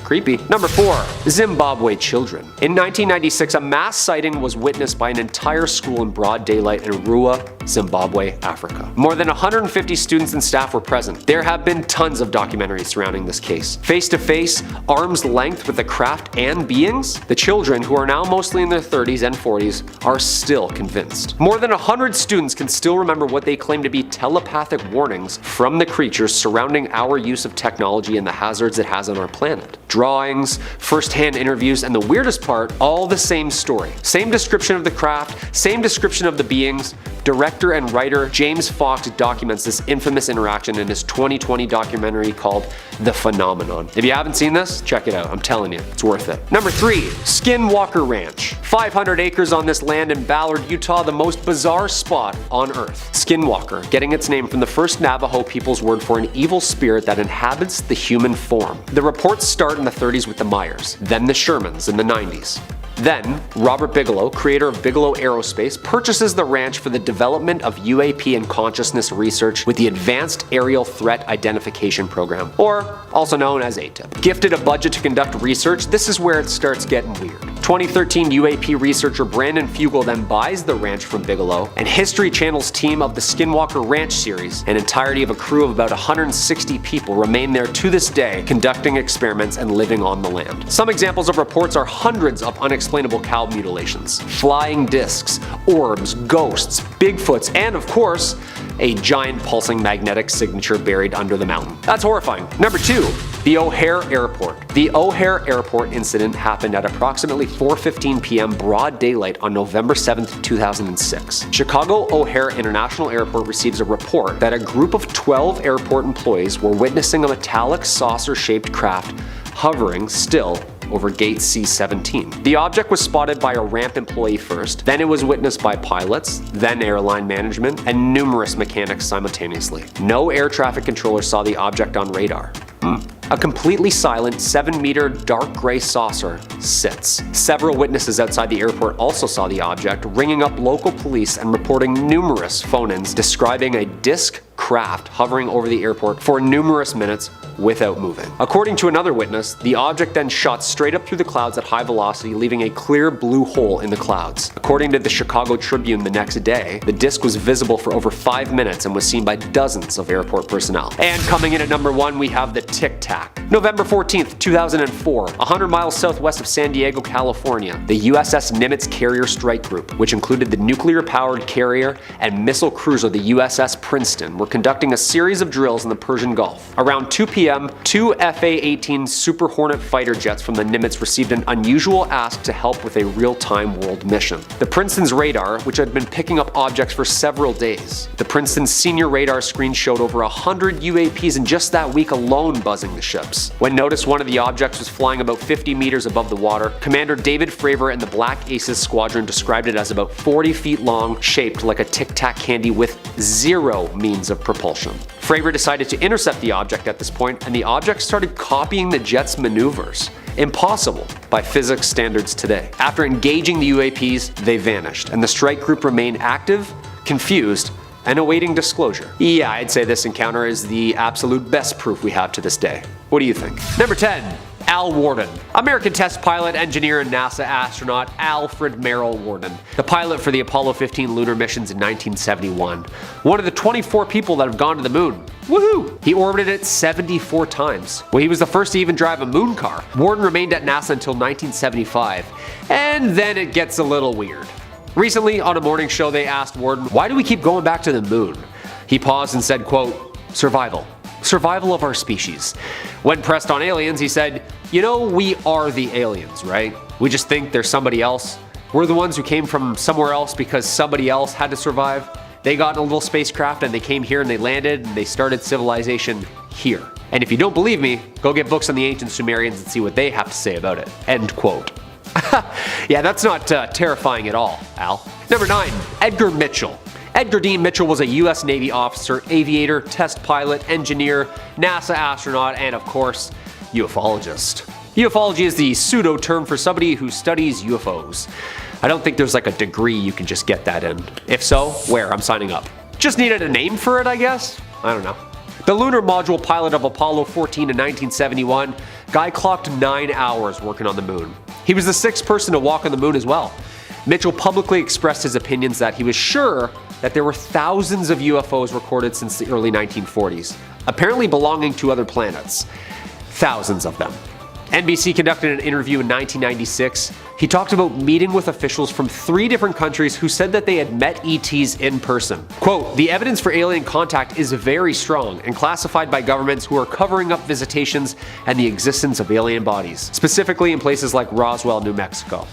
Speaker 2: Creepy. Number 4. Zimbabwe children. In 1996, a mass sighting was witnessed by an entire school in broad daylight in Rua, Zimbabwe, Africa. More than 150 students and staff were present. There have been tons of documentaries surrounding this case. Face to face, arm's length with the craft and beings, the children, who are now mostly in their 30s and 40s, are still convinced. More than 100 students can still remember what they claim to be telepathic warnings from the creatures surrounding our use of technology and the hazards it has on our planet. Drawings, first-hand interviews, and the weirdest part, all the same story. Same description of the craft, same description of the beings. Director and writer James Fox documents this infamous interaction in his 2020 documentary called The Phenomenon. If you haven't seen this, check it out. I'm telling you, it's worth it. Number 3. Skinwalker Ranch. 500 acres on this land in Ballard, Utah, the most bizarre spot on Earth. Skinwalker, getting its name from the first Navajo people's word for an evil spirit that inhabits the human form. The reports start in the 30s with the Myers, then the Shermans in the 90s. Then, Robert Bigelow, creator of Bigelow Aerospace, purchases the ranch for the development of UAP and consciousness research with the Advanced Aerial Threat Identification Program, or also known as ATIP. Gifted a budget to conduct research, this is where it starts getting weird. 2013 UAP researcher Brandon Fugel then buys the ranch from Bigelow, and History Channel's team of the Skinwalker Ranch series, an entirety of a crew of about 160 people, remain there to this day, conducting experiments and living on the land. Some examples of reports are hundreds of unexplainable cow mutilations, flying discs, orbs, ghosts, Bigfoots, and of course, a giant pulsing magnetic signature buried under the mountain. That's horrifying. Number 2. The OHare Airport. The OHare Airport incident happened at approximately 4:15 p.m. broad daylight on November 7, 2006. Chicago O'Hare International Airport receives a report that a group of 12 airport employees were witnessing a metallic saucer-shaped craft hovering still over gate C-17. The object was spotted by a ramp employee first, then it was witnessed by pilots, then airline management, and numerous mechanics simultaneously. No air traffic controller saw the object on radar. A completely silent 7-meter dark gray saucer sits. Several witnesses outside the airport also saw the object, ringing up local police and reporting numerous phone-ins describing a disc craft hovering over the airport for numerous minutes without moving. According to another witness, the object then shot straight up through the clouds at high velocity, leaving a clear blue hole in the clouds. According to the Chicago Tribune the next day, the disc was visible for over 5 minutes and was seen by dozens of airport personnel. And coming in at number 1, we have the Tic Tac. November 14th, 2004, 100 miles southwest of San Diego, California, the USS Nimitz Carrier Strike Group, which included the nuclear-powered carrier and missile cruiser the USS Princeton, were conducting a series of drills in the Persian Gulf. Around 2 p.m., 2 FA-18 Super Hornet fighter jets from the Nimitz received an unusual ask to help with a real-time world mission. The Princeton's radar, which had been picking up objects for several days. The Princeton's senior radar screen showed over 100 UAPs in just that week alone buzzing the ships. When noticed one of the objects was flying about 50 meters above the water, Commander David Fravor and the Black Aces Squadron described it as about 40 feet long, shaped like a Tic Tac candy with zero means of propulsion. Fravor decided to intercept the object at this point, and the object started copying the jet's maneuvers. Impossible by physics standards today. After engaging the UAPs, they vanished, and the strike group remained active, confused, and awaiting disclosure. Yeah, I'd say this encounter is the absolute best proof we have to this day. What do you think? Number 10. Al Worden. American test pilot, engineer, and NASA astronaut Alfred Merrill Worden, the pilot for the Apollo 15 lunar missions in 1971. One of the 24 people that have gone to the moon. Woohoo! He orbited it 74 times. Well, he was the first to even drive a moon car. Worden remained at NASA until 1975, and then it gets a little weird. Recently, on a morning show, they asked Worden, "Why do we keep going back to the moon?" He paused and said, quote, "Survival. Survival of our species." When pressed on aliens, he said, "You know, we are the aliens, right? We just think there's somebody else. We're the ones who came from somewhere else because somebody else had to survive. They got in a little spacecraft and they came here and they landed and they started civilization here. And if you don't believe me, go get books on the ancient Sumerians and see what they have to say about it." End quote. Yeah, that's not terrifying at all, Al. Number 9. Edgar Mitchell. Edgar Dean Mitchell was a US Navy officer, aviator, test pilot, engineer, NASA astronaut, and of course, ufologist. Ufology is the pseudo term for somebody who studies UFOs. I don't think there's like a degree you can just get that in. If so, where? I'm signing up. Just needed a name for it, I guess? I don't know. The lunar module pilot of Apollo 14 in 1971, guy clocked 9 hours working on the moon. He was the 6th person to walk on the moon as well. Mitchell publicly expressed his opinions that he was sure that there were thousands of UFOs recorded since the early 1940s, apparently belonging to other planets. Thousands of them. NBC conducted an interview in 1996. He talked about meeting with officials from 3 different countries who said that they had met ETs in person. Quote, "The evidence for alien contact is very strong and classified by governments who are covering up visitations and the existence of alien bodies, specifically in places like Roswell, New Mexico."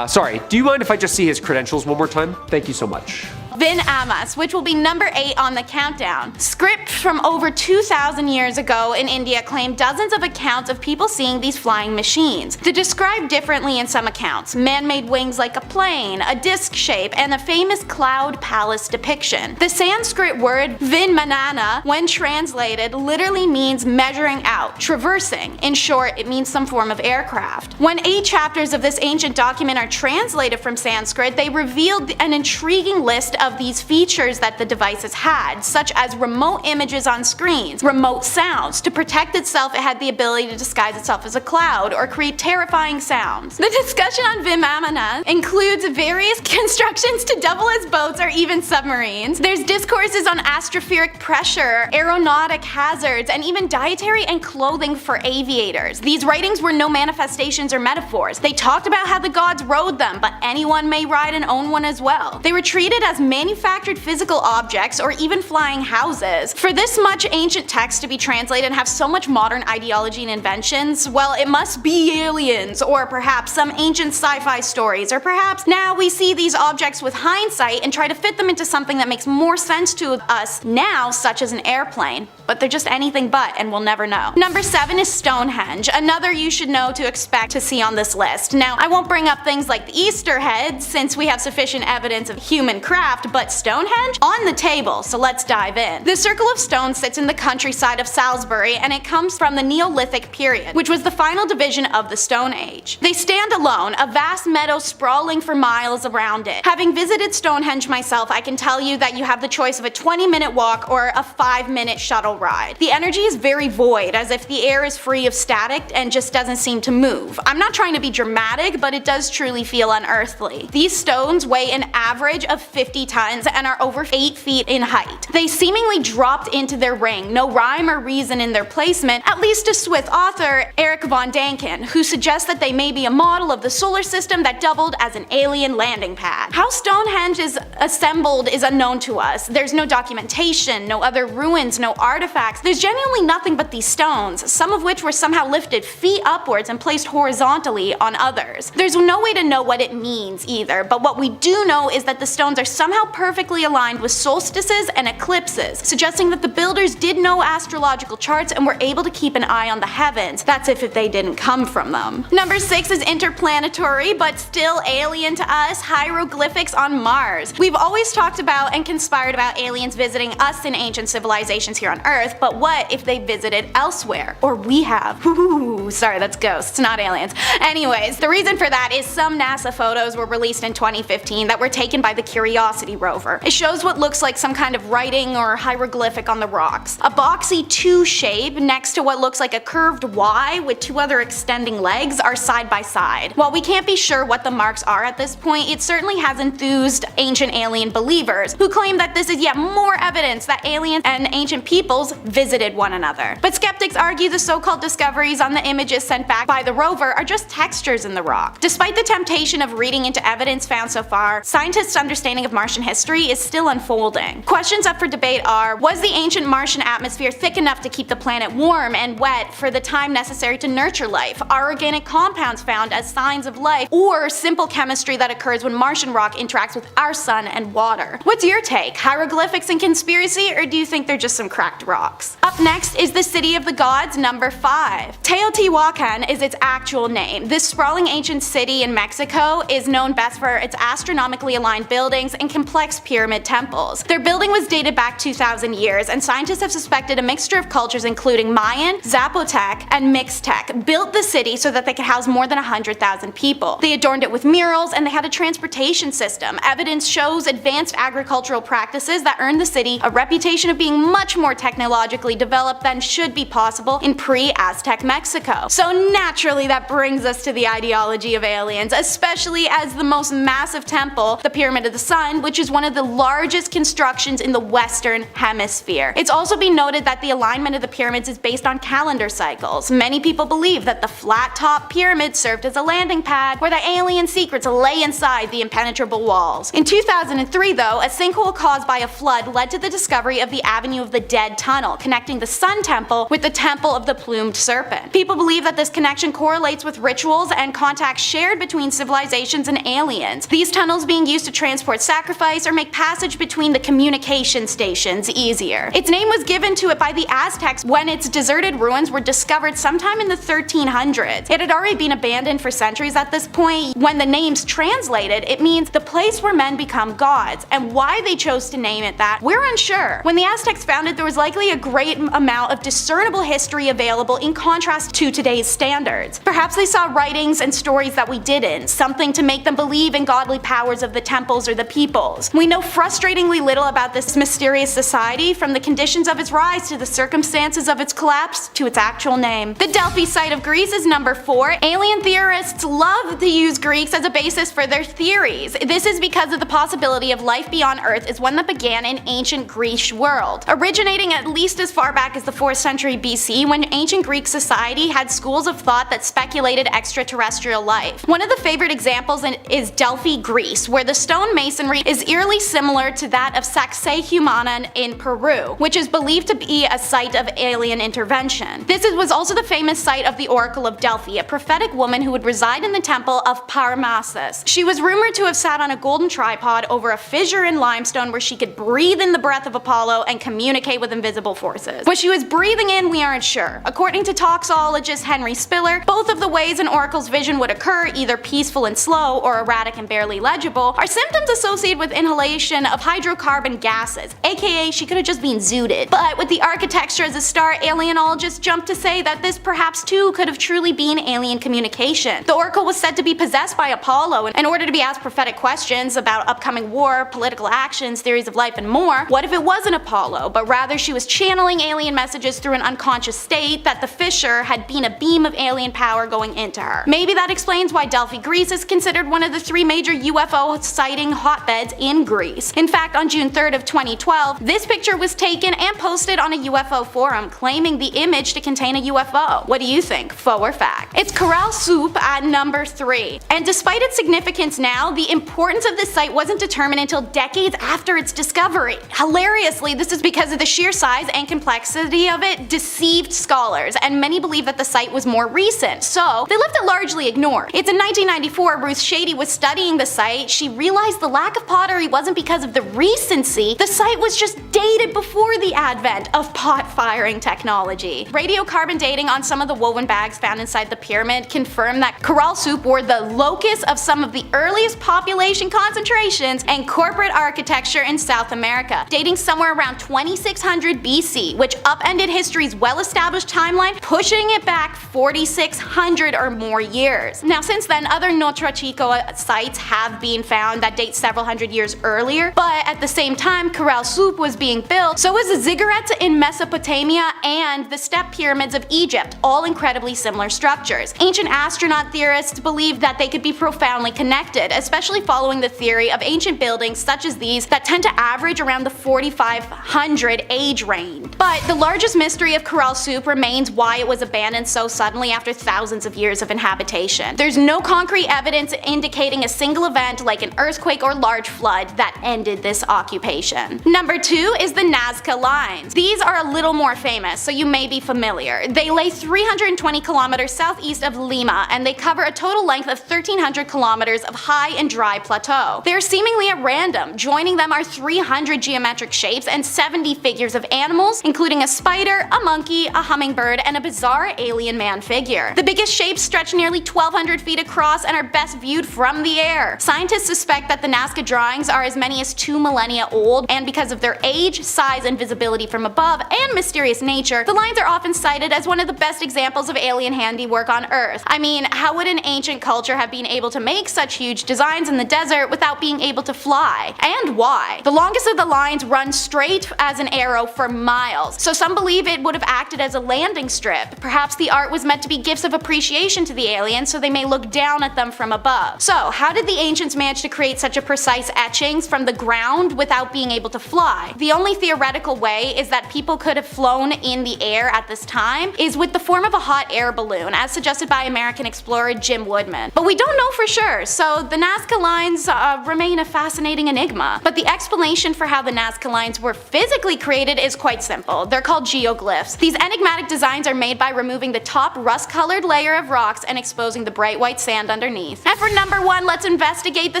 Speaker 2: Sorry, do you mind if I just see his credentials one more time? Thank you so much.
Speaker 1: Vin Amas, which will be number 8 on the countdown. Script from over 2,000 years ago in India claimed dozens of accounts of people seeing these flying machines. They're described differently in some accounts. Man-made wings like a plane, a disc shape, and a famous cloud palace depiction. The Sanskrit word Vinmanana, when translated, literally means measuring out, traversing. In short, it means some form of aircraft. When 8 chapters of this ancient document are translated from Sanskrit, they revealed an intriguing list of these features that the devices had, such as remote images on screens, remote sounds. To protect itself, it had the ability to disguise itself as a cloud or create terrifying sounds. The discussion on Vimamana includes various constructions to double as boats or even submarines. There's discourses on atmospheric pressure, aeronautic hazards, and even dietary and clothing for aviators. These writings were no manifestations or metaphors. They talked about how the gods rode them, but anyone may ride and own one as well. They were treated as manufactured physical objects, or even flying houses. For this much ancient text to be translated and have so much modern ideology and inventions, well, it must be aliens, or perhaps some ancient sci-fi stories, or perhaps now we see these objects with hindsight and try to fit them into something that makes more sense to us now, such as an airplane. But they're just anything but, and we'll never know. Number 7 is Stonehenge, another you should know to expect to see on this list. Now, I won't bring up things like the Easter heads since we have sufficient evidence of human craft, but Stonehenge? On the table, so let's dive in. The Circle of Stone sits in the countryside of Salisbury, and it comes from the Neolithic period, which was the final division of the Stone Age. They stand alone, a vast meadow sprawling for miles around it. Having visited Stonehenge myself, I can tell you that you have the choice of a 20-minute walk or a 5-minute shuttle ride. The energy is very void, as if the air is free of static and just doesn't seem to move. I'm not trying to be dramatic, but it does truly feel unearthly. These stones weigh an average of 50 tons and are over 8 feet in height. They seemingly dropped into their ring, no rhyme or reason in their placement, at least to Swiss author Eric von Däniken, who suggests that they may be a model of the solar system that doubled as an alien landing pad. How Stonehenge is assembled is unknown to us. There's no documentation, no other ruins, no artifacts. There's genuinely nothing but these stones, some of which were somehow lifted feet upwards and placed horizontally on others. There's no way to know what it means either, but what we do know is that the stones are somehow perfectly aligned with solstices and eclipses, suggesting that the builders did know astrological charts and were able to keep an eye on the heavens. That's if they didn't come from them. Number 6 is interplanetary, but still alien to us, hieroglyphics on Mars. We've always talked about and conspired about aliens visiting us in ancient civilizations here on Earth, but what if they visited elsewhere? Or we have. Ooh, sorry, that's ghosts, not aliens. Anyways, the reason for that is some NASA photos were released in 2015 that were taken by the Curiosity rover. It shows what looks like some kind of writing or hieroglyphic on the rocks. A boxy 2 shape next to what looks like a curved Y with 2 other extending legs are side by side. While we can't be sure what the marks are at this point, it certainly has enthused ancient alien believers who claim that this is yet more evidence that aliens and ancient peoples visited one another. But skeptics argue the so-called discoveries on the images sent back by the rover are just textures in the rock. Despite the temptation of reading into evidence found so far, scientists' understanding of Martian history is still unfolding. Questions up for debate are, was the ancient Martian atmosphere thick enough to keep the planet warm and wet for the time necessary to nurture life? Are organic compounds found as signs of life, or simple chemistry that occurs when Martian rock interacts with our sun and water? What's your take? Hieroglyphics and conspiracy, or do you think they're just some cracked rocks? Up next is the City of the Gods, number 5. Teotihuacan is its actual name. This sprawling ancient city in Mexico is known best for its astronomically aligned buildings and complex pyramid temples. Their building was dated back 2,000 years, and scientists have suspected a mixture of cultures including Mayan, Zapotec, and Mixtec built the city so that they could house more than 100,000 people. They adorned it with murals, and they had a transportation system. Evidence shows advanced agricultural practices that earned the city a reputation of being much more technologically developed than should be possible in pre-Aztec Mexico. So naturally that brings us to the ideology of aliens, especially as the most massive temple, the Pyramid of the Sun, which is one of the largest constructions in the Western Hemisphere. It's also been noted that the alignment of the pyramids is based on calendar cycles. Many people believe that the flat-top pyramid served as a landing pad where the alien secrets lay inside the impenetrable walls. In 2003 though, a sinkhole caused by a flood led to the discovery of the Avenue of the Dead tunnel connecting the Sun Temple with the Temple of the Plumed Serpent. People believe that this connection correlates with rituals and contacts shared between civilizations and aliens, these tunnels being used to transport sacrifice or make passage between the communication stations easier. Its name was given to it by the Aztecs when its deserted ruins were discovered sometime in the 1300s. It had already been abandoned for centuries at this point. When the name's translated, it means the place where men become gods, and why they chose to name it that, we're unsure. When the Aztecs found it, there was likely a great amount of discernible history available in contrast to today's standards. Perhaps they saw writings and stories that we didn't, something to make them believe in godly powers of the temples or the peoples. We know frustratingly little about this mysterious society, from the conditions of its rise to the circumstances of its collapse to its actual name. The Delphi site of Greece is number 4. Alien theorists love to use Greeks as a basis for their theories. This is because of the possibility of life beyond Earth is one that began in ancient Greece world, originating at least as far back as the 4th century BC, when ancient Greek society had schools of thought that speculated extraterrestrial life. One of the favorite examples is Delphi, Greece, where the stone masonry is is eerily similar to that of Sacsayhuaman in Peru, which is believed to be a site of alien intervention. This was also the famous site of the Oracle of Delphi, a prophetic woman who would reside in the temple of Parnassus. She was rumored to have sat on a golden tripod over a fissure in limestone where she could breathe in the breath of Apollo and communicate with invisible forces. What she was breathing in, we aren't sure. According to toxologist Henry Spiller, both of the ways an oracle's vision would occur, either peaceful and slow or erratic and barely legible, are symptoms associated with inhalation of hydrocarbon gases, aka she could have just been zooted. But with the architecture as a star, alienologists jumped to say that this perhaps too could have truly been alien communication. The oracle was said to be possessed by Apollo in order to be asked prophetic questions about upcoming war, political actions, theories of life, and more. What if it wasn't Apollo, but rather she was channeling alien messages through an unconscious state, that the fissure had been a beam of alien power going into her? Maybe that explains why Delphi, Greece is considered one of the 3 major UFO sighting hotbeds in Greece. In fact, on June 3rd of 2012, this picture was taken and posted on a UFO forum claiming the image to contain a UFO. What do you think, faux or fact? It's Corral Soup at number 3. And despite its significance now, the importance of this site wasn't determined until decades after its discovery. Hilariously, this is because of the sheer size and complexity of it deceived scholars, and many believe that the site was more recent, so they left it largely ignored. It's in 1994, Ruth Shady was studying the site. She realized the lack of pottery wasn't because of the recency, the site was just dated before the advent of pot firing technology. Radiocarbon dating on some of the woven bags found inside the pyramid confirmed that Corral Soup were the locus of some of the earliest population concentrations and corporate architecture in South America, dating somewhere around 2600 BC, which upended history's well-established timeline, pushing it back 4600 or more years. Now, since then, other Notre Chico sites have been found that date several hundred years earlier, but at the same time Corral Soup was being built, so was the ziggurat in Mesopotamia and the step pyramids of Egypt, all incredibly similar structures. Ancient astronaut theorists believe that they could be profoundly connected, especially following the theory of ancient buildings such as these that tend to average around the 4500 age range. But the largest mystery of Corral Soup remains why it was abandoned so suddenly after thousands of years of inhabitation. There's no concrete evidence indicating a single event like an earthquake or large flood that ended this occupation. Number 2 is the Nazca Lines. These are a little more famous, so you may be familiar. They lay 320 kilometers southeast of Lima, and they cover a total length of 1300 kilometers of high and dry plateau. They're seemingly at random. Joining them are 300 geometric shapes and 70 figures of animals, including a spider, a monkey, a hummingbird, and a bizarre alien man figure. The biggest shapes stretch nearly 1200 feet across and are best viewed from the air. Scientists suspect that the Nazca drawings are as many as 2 millennia old, and because of their age, size, and visibility from above, and mysterious nature, the lines are often cited as one of the best examples of alien handiwork on Earth. I mean, how would an ancient culture have been able to make such huge designs in the desert without being able to fly? And why? The longest of the lines run straight as an arrow for miles, so some believe it would have acted as a landing strip. Perhaps the art was meant to be gifts of appreciation to the aliens so they may look down at them from above. So, how did the ancients manage to create such a precise etchings from the ground without being able to fly? The only theoretical way is that people could have flown in the air at this time is with the form of a hot air balloon, as suggested by American explorer Jim Woodman. But we don't know for sure, so the Nazca Lines remain a fascinating enigma. But the explanation for how the Nazca Lines were physically created is quite simple. They're called geoglyphs. These enigmatic designs are made by removing the top rust-colored layer of rocks and exposing the bright white sand underneath. And for number 1, let's investigate the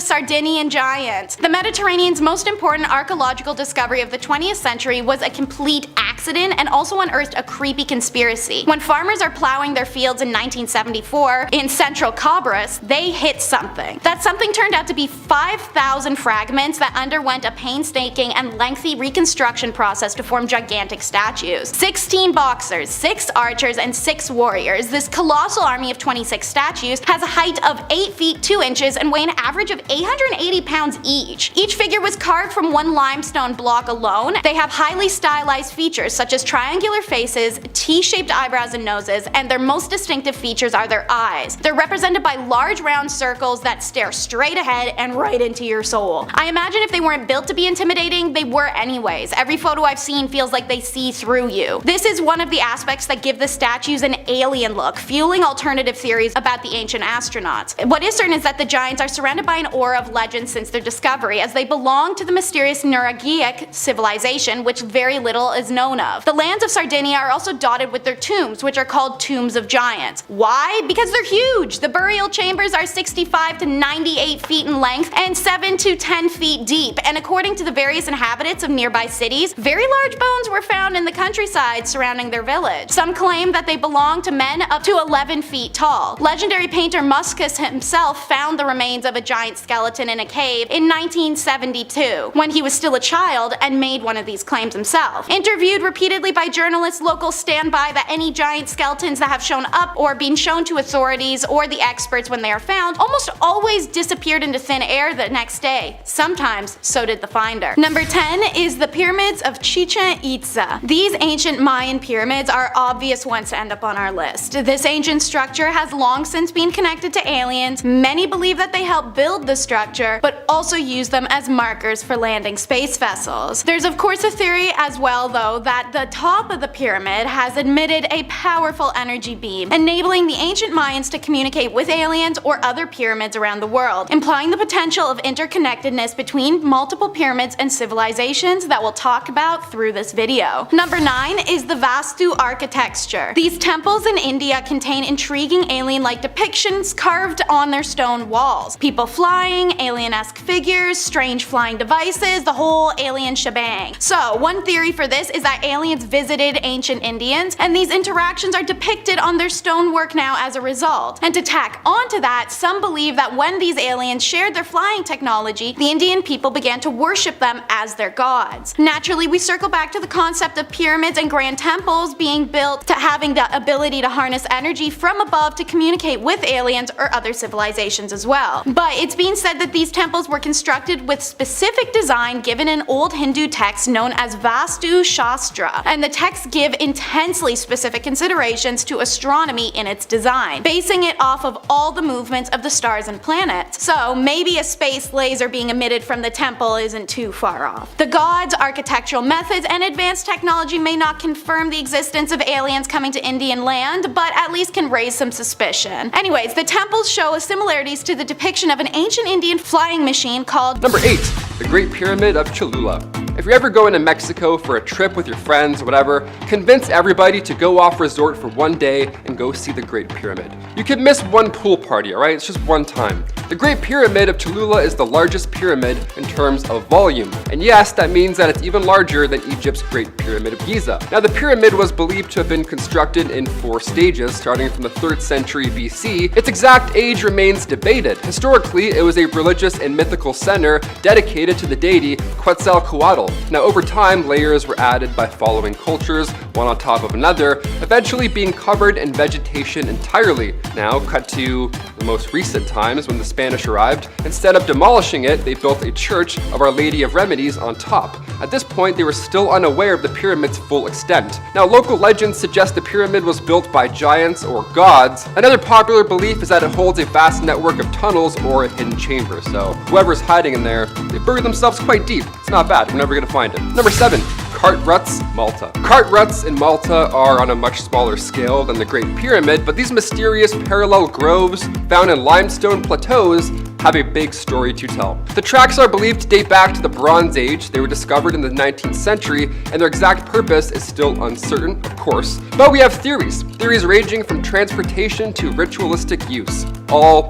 Speaker 1: Sardinian Giant. The Mediterranean's most important archaeological discovery of the 20th century was a complete accident and also unearthed a creepy conspiracy. When farmers are plowing their fields in 1974 in central Cabras, they hit something. That something turned out to be 5,000 fragments that underwent a painstaking and lengthy reconstruction process to form gigantic statues. 16 boxers, 6 archers, and 6 warriors. This colossal army of 26 statues has a height of 8 feet 2 inches and weigh an average of 880 pounds each. Each figure was carved from one limestone block alone. They have highly stylized features such as triangular faces, T-shaped eyebrows and noses, and their most distinctive features are their eyes. They're represented by large round circles that stare straight ahead and right into your soul. I imagine if they weren't built to be intimidating, they were anyways. Every photo I've seen feels like they see through you. This is one of the aspects that give the statues an alien look, fueling alternative theories about the ancient astronauts. What is certain is that the giants are surrounded by an aura of legend since their discovery. discovery, as they belong to the mysterious Nuragic civilization, which very little is known of. The lands of Sardinia are also dotted with their tombs, which are called tombs of giants. Why? Because they're huge! The burial chambers are 65 to 98 feet in length and 7 to 10 feet deep, and according to the various inhabitants of nearby cities, very large bones were found in the countryside surrounding their village. Some claim that they belong to men up to 11 feet tall. Legendary painter Muscus himself found the remains of a giant skeleton in a cave in 1972, when he was still a child, and made one of these claims himself. Interviewed repeatedly by journalists, locals stand by that any giant skeletons that have shown up or been shown to authorities or the experts when they are found almost always disappeared into thin air the next day. Sometimes, so did the finder. Number 10 is the pyramids of Chichen Itza. These ancient Mayan pyramids are obvious ones to end up on our list. This ancient structure has long since been connected to aliens. Many believe that they helped build the structure, but also use them as markers for landing space vessels. There's of course a theory as well though that the top of the pyramid has emitted a powerful energy beam, enabling the ancient Mayans to communicate with aliens or other pyramids around the world, implying the potential of interconnectedness between multiple pyramids and civilizations that we'll talk about through this video. Number 9 is the Vasu Architecture. These temples in India contain intriguing alien-like depictions carved on their stone walls. People flying, alien-esque figures, strange flying devices, the whole alien shebang. So, one theory for this is that aliens visited ancient Indians, and these interactions are depicted on their stonework now as a result. And to tack onto that, some believe that when these aliens shared their flying technology, the Indian people began to worship them as their gods. Naturally, we circle back to the concept of pyramids and grand temples being built to having the ability to harness energy from above to communicate with aliens or other civilizations as well. But it's been said that these temples were constructed with specific design given in old Hindu texts known as Vastu Shastra, and the texts give intensely specific considerations to astronomy in its design, basing it off of all the movements of the stars and planets. So maybe a space laser being emitted from the temple isn't too far off. The gods, architectural methods, and advanced technology may not confirm the existence of aliens coming to Indian land, but at least can raise some suspicion. Anyways, the temples show similarities to the depiction of an ancient Indian flying machine called
Speaker 3: Number 8, the Great Pyramid of Cholula. If you're ever going to Mexico for a trip with your friends or whatever, convince everybody to go off resort for one day and go see the Great Pyramid. You can miss one pool party, alright? It's just one time. The Great Pyramid of Cholula is the largest pyramid in terms of volume. And yes, that means that it's even larger than Egypt's Great Pyramid of Giza. Now, the pyramid was believed to have been constructed in 4 stages, starting from the 3rd century BC. Its exact age remains debated. Historically, it was a religious and mythical center dedicated to the deity Quetzalcoatl. Now, over time, layers were added by following cultures, one on top of another, eventually being covered in vegetation entirely. Now, cut to the most recent times when the Spanish arrived. Instead of demolishing it, they built a church of Our Lady of Remedies on top. At this point, they were still unaware of the pyramid's full extent. Now, local legends suggest the pyramid was built by giants or gods. Another popular belief is that it holds a vast network of tunnels or a hidden chamber, so whoever's hiding in there, they buried themselves quite deep. It's not bad, we're never gonna find it. Number 7. Cart ruts, Malta. Cart ruts in Malta are on a much smaller scale than the Great Pyramid, but these mysterious parallel groves found in limestone plateaus have a big story to tell. The tracks are believed to date back to the Bronze Age. They were discovered in the 19th century, and their exact purpose is still uncertain, of course. But we have theories ranging from transportation to ritualistic use. All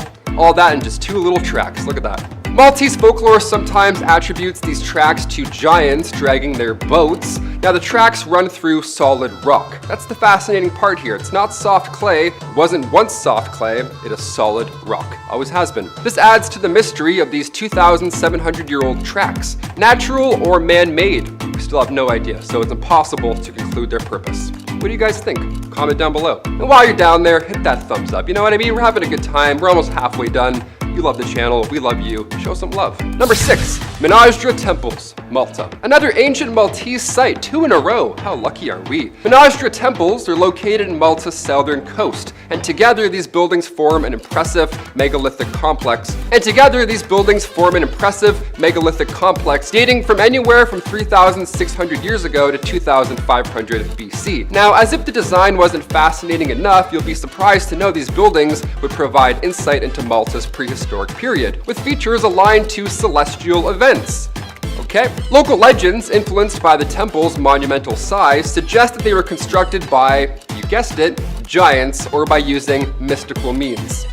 Speaker 3: that in just 2 little tracks. Look at that. Maltese folklore sometimes attributes these tracks to giants dragging their boats. Now, the tracks run through solid rock. That's the fascinating part here. It's not soft clay. It wasn't once soft clay. It is solid rock. Always has been. This adds to the mystery of these 2,700-year-old tracks. Natural or man-made? We still have no idea, so it's impossible to conclude their purpose. What do you guys think? Comment down below. And while you're down there, hit that thumbs up. You know what I mean? We're having a good time. We're almost halfway done. You love the channel, we love you. Show some love. Number 6, Nazca Temples, Malta. Another ancient Maltese site, 2 in a row. How lucky are we? Nazca Temples are located in Malta's southern coast, and together these buildings form an impressive megalithic complex. Dating from anywhere from 3,600 years ago to 2,500 BC. Now, as if the design wasn't fascinating enough, you'll be surprised to know these buildings would provide insight into Malta's prehistoric prehistoric period, with features aligned to celestial events. Okay. Local legends, influenced by the temple's monumental size, suggest that they were constructed by, you guessed it, giants, or by using mystical means.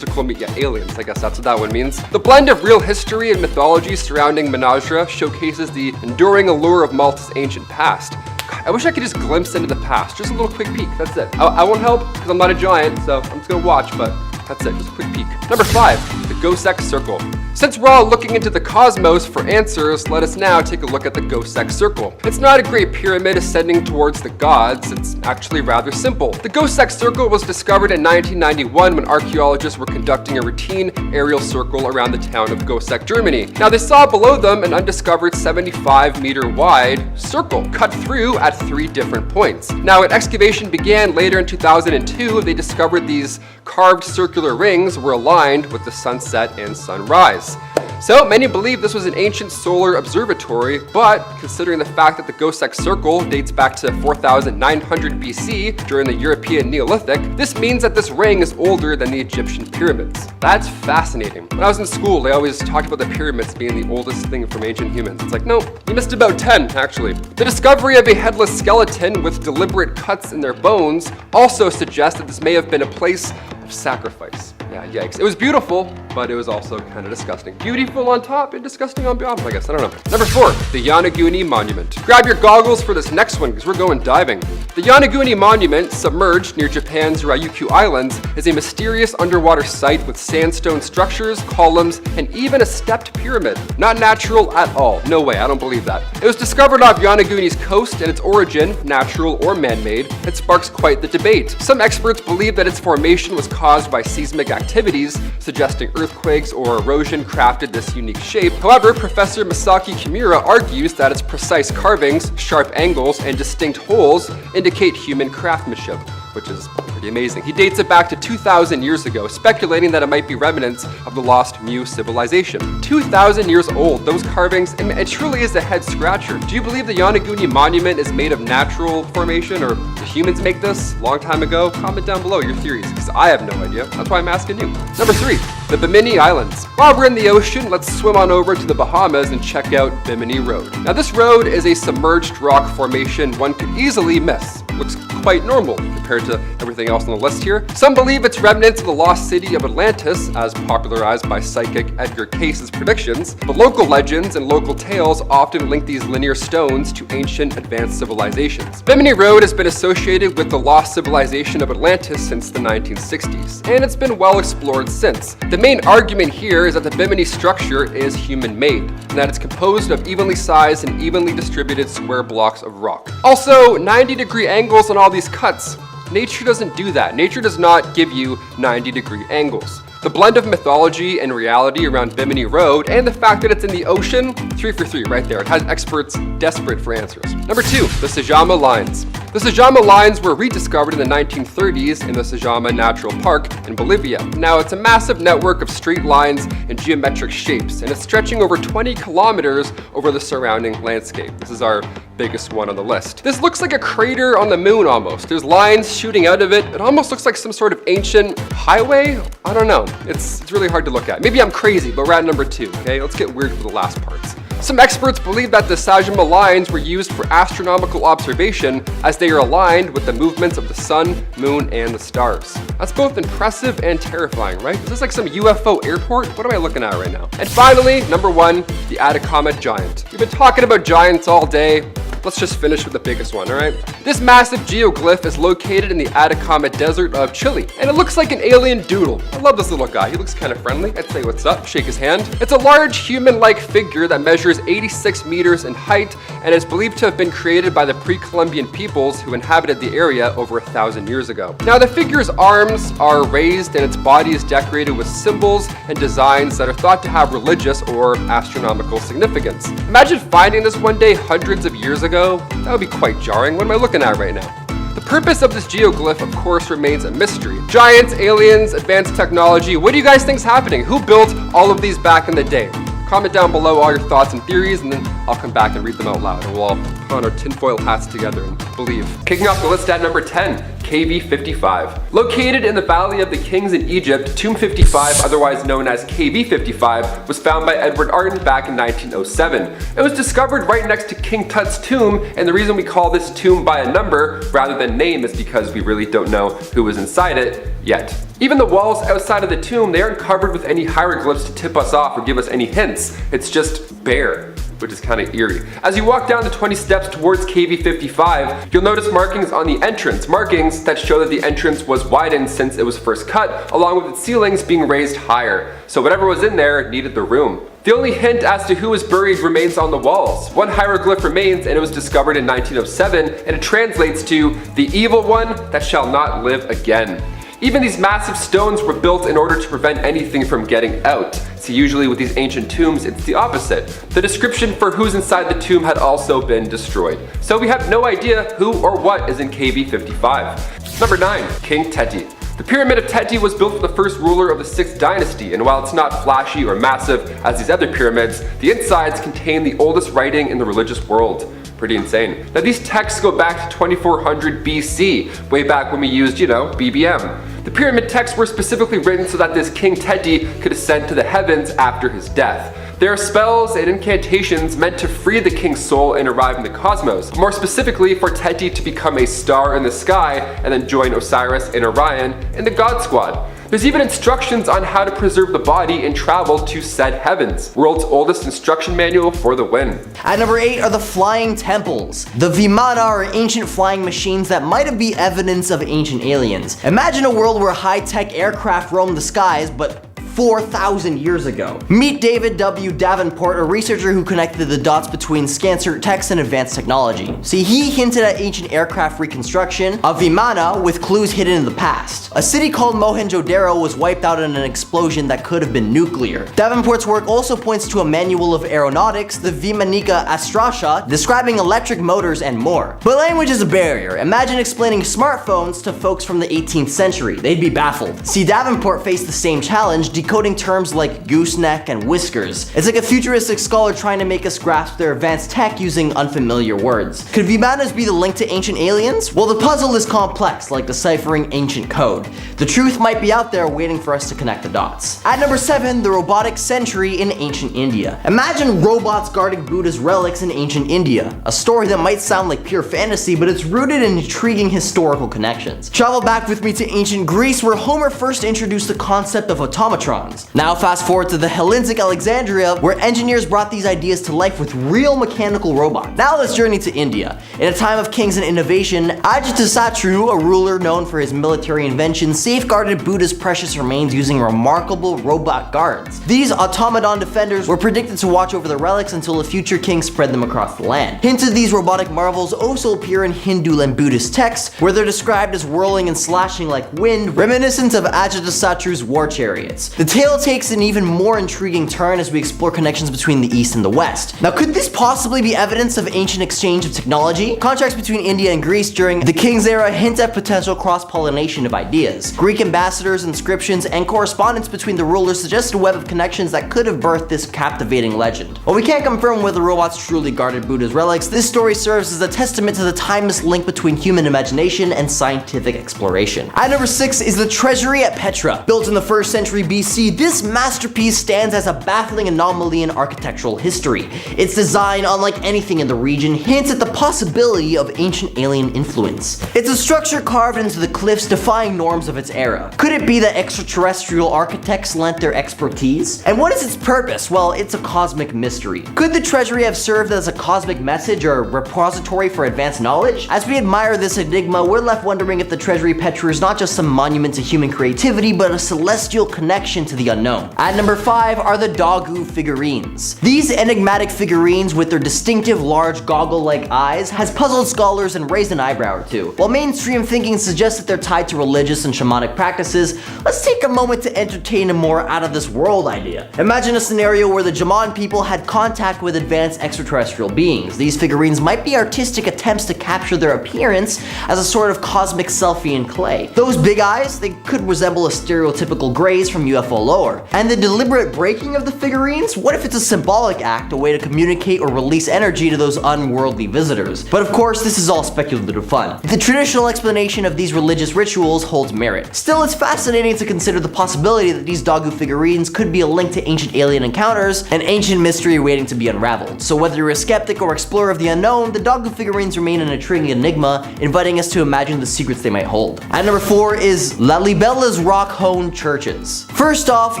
Speaker 3: Aliens, I guess that's what that one means. The blend of real history and mythology surrounding Menasra showcases the enduring allure of Malta's ancient past. God, I wish I could just glimpse into the past, just a little quick peek, that's it. I won't help, because I'm not a giant, so I'm just gonna watch, but that's it, just a quick peek. Number 5, the Ghostex Circle. Since we're all looking into the cosmos for answers, let us now take a look at the Ghostex Circle. It's not a great pyramid ascending towards the gods, it's actually rather simple. The Ghostex Circle was discovered in 1991 when archaeologists were conducting a routine aerial circle around the town of Ghostex, Germany. Now they saw below them an undiscovered 75-meter wide circle cut through at 3 different points. Now when excavation began later in 2002, they discovered these carved circular rings were aligned with the sunset and sunrise. So many believe this was an ancient solar observatory, but considering the fact that the Ghostex Circle dates back to 4900 BC during the European Neolithic, this means that this ring is older than the Egyptian pyramids. That's fascinating. When I was in school, they always talked about the pyramids being the oldest thing from ancient humans. It's like, no, you missed about 10, actually. The discovery of a headless skeleton with deliberate cuts in their bones also suggests that this may have been a place of sacrifice. Yeah, yikes. It was beautiful, but it was also kind of disgusting. Beautiful on top and disgusting on bottom, I guess. I don't know. Number 4, the Yonaguni Monument. Grab your goggles for this next one because we're going diving. The Yonaguni Monument, submerged near Japan's Ryukyu Islands, is a mysterious underwater site with sandstone structures, columns, and even a stepped pyramid. Not natural at all. No way, I don't believe that. It was discovered off Yonaguni's coast, and its origin, natural or man-made, it sparks quite the debate. Some experts believe that its formation was caused by seismic activities, suggesting earthquakes or erosion crafted this unique shape. However, Professor Masaki Kimura argues that its precise carvings, sharp angles, and distinct holes indicate human craftsmanship, which is pretty amazing. He dates it back to 2,000 years ago, speculating that it might be remnants of the lost Mu civilization. 2,000 years old, those carvings, it truly is a head scratcher. Do you believe the Yonaguni Monument is made of natural formation, or did humans make this a long time ago? Comment down below your theories, because I have no idea. That's why I'm asking you. Number 3, the Bimini Islands. While we're in the ocean, let's swim on over to the Bahamas and check out Bimini Road. Now this road is a submerged rock formation one could easily miss. Looks quite normal compared to everything else on the list here. Some believe it's remnants of the lost city of Atlantis, as popularized by psychic Edgar Case's predictions, but local legends and local tales often link these linear stones to ancient advanced civilizations. Bimini Road has been associated with the lost civilization of Atlantis since the 1960s, and it's been well explored since. The main argument here is that the Bimini structure is human-made, and that it's composed of evenly sized and evenly distributed square blocks of rock. Also, 90-degree angles on all these cuts. Nature doesn't do that. Nature does not give you 90-degree angles. The blend of mythology and reality around Bimini Road and the fact that it's in the ocean, 3 for 3 right there. It has experts desperate for answers. Number 2, the Sajama Lines. The Sajama Lines were rediscovered in the 1930s in the Sajama Natural Park in Bolivia. Now it's a massive network of straight lines and geometric shapes, and it's stretching over 20 kilometers over the surrounding landscape. This is our biggest one on the list. This looks like a crater on the moon almost. There's lines shooting out of it. It almost looks like some sort of ancient highway. I don't know. It's really hard to look at. Maybe I'm crazy, but we're at number 2, okay? Let's get weird for the last parts. Some experts believe that the Sajama Lines were used for astronomical observation as they are aligned with the movements of the sun, moon, and the stars. That's both impressive and terrifying, right? Is this like some UFO airport? What am I looking at right now? And finally, number 1, the Atakama Giant. We've been talking about giants all day. Let's just finish with the biggest one, all right? This massive geoglyph is located in the Atacama Desert of Chile, and it looks like an alien doodle. I love this little guy. He looks kind of friendly. I'd say what's up, shake his hand. It's a large human-like figure that measures 86 meters in height and is believed to have been created by the pre-Columbian peoples who inhabited the area over 1,000 years ago. Now, the figure's arms are raised and its body is decorated with symbols and designs that are thought to have religious or astronomical significance. Imagine finding this one day hundreds of years ago. That would be quite jarring. What am I looking at right now? The purpose of this geoglyph, of course, remains a mystery. Giants, aliens, advanced technology, what do you guys think is happening? Who built all of these back in the day? Comment down below all your thoughts and theories, and then I'll come back and read them out loud, and we'll all put on our tinfoil hats together and believe. Kicking off the list at number 10, KV55. Located in the Valley of the Kings in Egypt, Tomb 55, otherwise known as KV55, was found by Edward Arden back in 1907. It was discovered right next to King Tut's tomb, and the reason we call this tomb by a number rather than name is because we really don't know who was inside it yet. Even the walls outside of the tomb, they aren't covered with any hieroglyphs to tip us off or give us any hints. It's just bare, which is kind of eerie. As you walk down the 20 steps towards KV55, you'll notice markings on the entrance, markings that show that the entrance was widened since it was first cut, along with its ceilings being raised higher. So whatever was in there needed the room. The only hint as to who was buried remains on the walls. One hieroglyph remains, and it was discovered in 1907, and it translates to, "The evil one that shall not live again." Even these massive stones were built in order to prevent anything from getting out. See, usually with these ancient tombs, it's the opposite. The description for who's inside the tomb had also been destroyed. So we have no idea who or what is in KV55. Number 9, King Teti. The Pyramid of Teti was built for the first ruler of the 6th dynasty, and while it's not flashy or massive as these other pyramids, the insides contain the oldest writing in the religious world. Pretty insane. Now these texts go back to 2400 BC, way back when we used, BBM. The pyramid texts were specifically written so that this King Teti could ascend to the heavens after his death. There are spells and incantations meant to free the king's soul and arrive in the cosmos. More specifically, for Teti to become a star in the sky and then join Osiris and Orion in the God Squad. There's even instructions on how to preserve the body and travel to said heavens. World's oldest instruction manual for the win.
Speaker 5: At number 8 are the flying temples. The Vimana are ancient flying machines that might have been evidence of ancient aliens. Imagine a world where high-tech aircraft roam the skies, but 4,000 years ago. Meet David W. Davenport, a researcher who connected the dots between scansert text and advanced technology. See, he hinted at ancient aircraft reconstruction of Vimana with clues hidden in the past. A city called Mohenjo-Daro was wiped out in an explosion that could have been nuclear. Davenport's work also points to a manual of aeronautics, the Vimanica Astrasha, describing electric motors and more. But language is a barrier. Imagine explaining smartphones to folks from the 18th century. They'd be baffled. See, Davenport faced the same challenge, decoding terms like gooseneck and whiskers. It's like a futuristic scholar trying to make us grasp their advanced tech using unfamiliar words. Could Vimanas be the link to ancient aliens? Well, the puzzle is complex, like deciphering ancient code. The truth might be out there waiting for us to connect the dots. At number 7, the robotic sentry in ancient India. Imagine robots guarding Buddha's relics in ancient India. A story that might sound like pure fantasy, but it's rooted in intriguing historical connections. Travel back with me to ancient Greece, where Homer first introduced the concept of automatrons. Now fast forward to the Hellenistic Alexandria, where engineers brought these ideas to life with real mechanical robots. Now let's journey to India. In a time of kings and innovation, Ajatasattu, a ruler known for his military inventions, safeguarded Buddha's precious remains using remarkable robot guards. These automaton defenders were predicted to watch over the relics until a future king spread them across the land. Hints of these robotic marvels also appear in Hindu and Buddhist texts, where they're described as whirling and slashing like wind, reminiscent of Ajatasattu's war chariots. The tale takes an even more intriguing turn as we explore connections between the East and the West. Now, could this possibly be evidence of ancient exchange of technology? Contracts between India and Greece during the King's era hint at potential cross-pollination of ideas. Greek ambassadors, inscriptions, and correspondence between the rulers suggest a web of connections that could have birthed this captivating legend. While we can't confirm whether robots truly guarded Buddha's relics, this story serves as a testament to the timeless link between human imagination and scientific exploration. At number 6 is the Treasury at Petra. Built in the 1st century BC, this masterpiece stands as a baffling anomaly in architectural history. Its design, unlike anything in the region, hints at the possibility of ancient alien influence. It's a structure carved into the cliffs, defying norms of its era. Could it be that extraterrestrial architects lent their expertise? And what is its purpose? Well, it's a cosmic mystery. Could the treasury have served as a cosmic message or repository for advanced knowledge? As we admire this enigma, we're left wondering if the Treasury Petra is not just some monument to human creativity, but a celestial connection to the unknown. At number 5 are the Dagu figurines. These enigmatic figurines with their distinctive large goggle-like eyes has puzzled scholars and raised an eyebrow or two. While mainstream thinking suggests that they're tied to religious and shamanic practices, let's take a moment to entertain a more out-of-this-world idea. Imagine a scenario where the Jaman people had contact with advanced extraterrestrial beings. These figurines might be artistic attempts to capture their appearance as a sort of cosmic selfie in clay. Those big eyes, they could resemble a stereotypical grays from UFO UFO lore. And the deliberate breaking of the figurines? What if it's a symbolic act, a way to communicate or release energy to those unworldly visitors? But of course, this is all speculative fun. The traditional explanation of these religious rituals holds merit. Still, it's fascinating to consider the possibility that these Dogu figurines could be a link to ancient alien encounters, an ancient mystery waiting to be unraveled. So whether you're a skeptic or explorer of the unknown, the Dogu figurines remain an intriguing enigma, inviting us to imagine the secrets they might hold. At number 4 is Lalibella's rock-hewn churches. First off,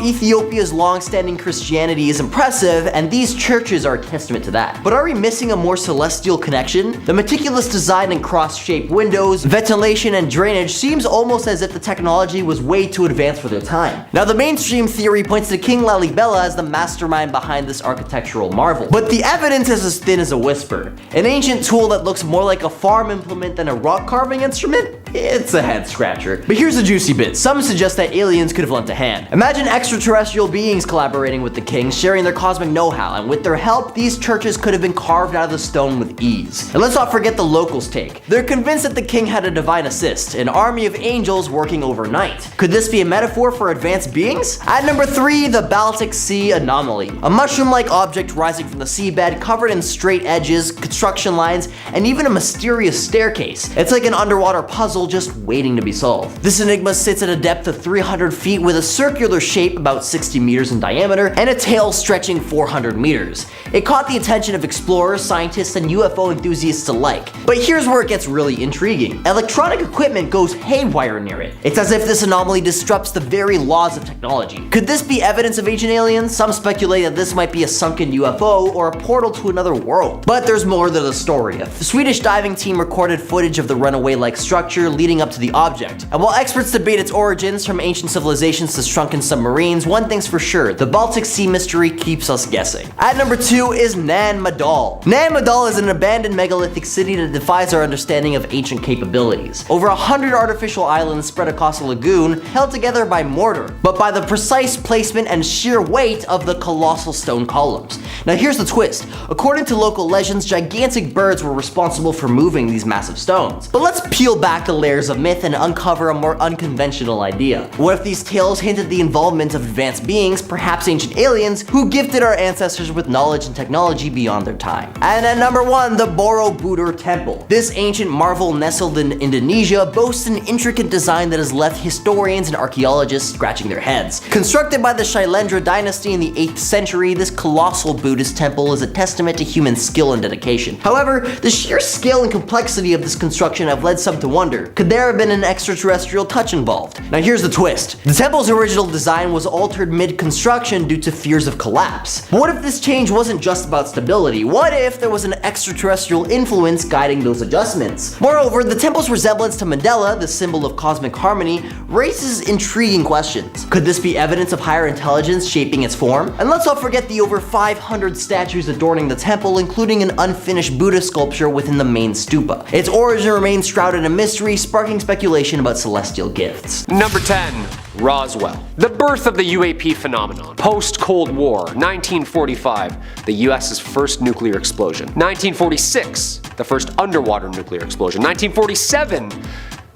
Speaker 5: Ethiopia's long-standing Christianity is impressive, and these churches are a testament to that. But are we missing a more celestial connection? The meticulous design and cross-shaped windows, ventilation, and drainage seems almost as if the technology was way too advanced for their time. Now, the mainstream theory points to King Lalibela as the mastermind behind this architectural marvel. But the evidence is as thin as a whisper. An ancient tool that looks more like a farm implement than a rock carving instrument? It's a head scratcher. But here's the juicy bit. Some suggest that aliens could have lent a hand. Imagine extraterrestrial beings collaborating with the king, sharing their cosmic know-how, and with their help, these churches could have been carved out of the stone with ease. And let's not forget the locals' take. They're convinced that the king had a divine assist, an army of angels working overnight. Could this be a metaphor for advanced beings? At number 3, the Baltic Sea Anomaly. A mushroom-like object rising from the seabed, covered in straight edges, construction lines, and even a mysterious staircase. It's like an underwater puzzle just waiting to be solved. This enigma sits at a depth of 300 feet with a circular shape about 60 meters in diameter and a tail stretching 400 meters. It caught the attention of explorers, scientists, and UFO enthusiasts alike. But here's where it gets really intriguing. Electronic equipment goes haywire near it. It's as if this anomaly disrupts the very laws of technology. Could this be evidence of ancient aliens? Some speculate that this might be a sunken UFO or a portal to another world. But there's more to the story. A Swedish diving team recorded footage of the runaway-like structure leading up to the object. And while experts debate its origins from ancient civilizations to shrunken submarines, one thing's for sure, the Baltic Sea mystery keeps us guessing. At number 2 is Nanmadol. Nanmadol is an abandoned megalithic city that defies our understanding of ancient capabilities. Over 100 artificial islands spread across a lagoon, held together by mortar, but by the precise placement and sheer weight of the colossal stone columns. Now here's the twist. According to local legends, gigantic birds were responsible for moving these massive stones. But let's peel back the layers of myth and uncover a more unconventional idea. What if these tales hinted the involvement of advanced beings, perhaps ancient aliens, who gifted our ancestors with knowledge and technology beyond their time? And at number 1, the Borobudur Temple. This ancient marvel nestled in Indonesia boasts an intricate design that has left historians and archaeologists scratching their heads. Constructed by the Shailendra dynasty in the 8th century, this colossal Buddhist temple is a testament to human skill and dedication. However, the sheer scale and complexity of this construction have led some to wonder, could there have been an extraterrestrial touch involved? Now here's the twist. The temple's original design was altered mid-construction due to fears of collapse. But what if this change wasn't just about stability? What if there was an extraterrestrial influence guiding those adjustments? Moreover, the temple's resemblance to Mandela, the symbol of cosmic harmony, raises intriguing questions. Could this be evidence of higher intelligence shaping its form? And let's not forget the over 500 statues adorning the temple, including an unfinished Buddha sculpture within the main stupa. Its origin remains shrouded in mystery, sparking speculation about celestial gifts.
Speaker 2: Number 10. Roswell. The birth of the UAP phenomenon. Post-Cold War, 1945, the US's first nuclear explosion. 1946, the first underwater nuclear explosion. 1947,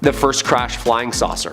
Speaker 2: the first crashed flying saucer.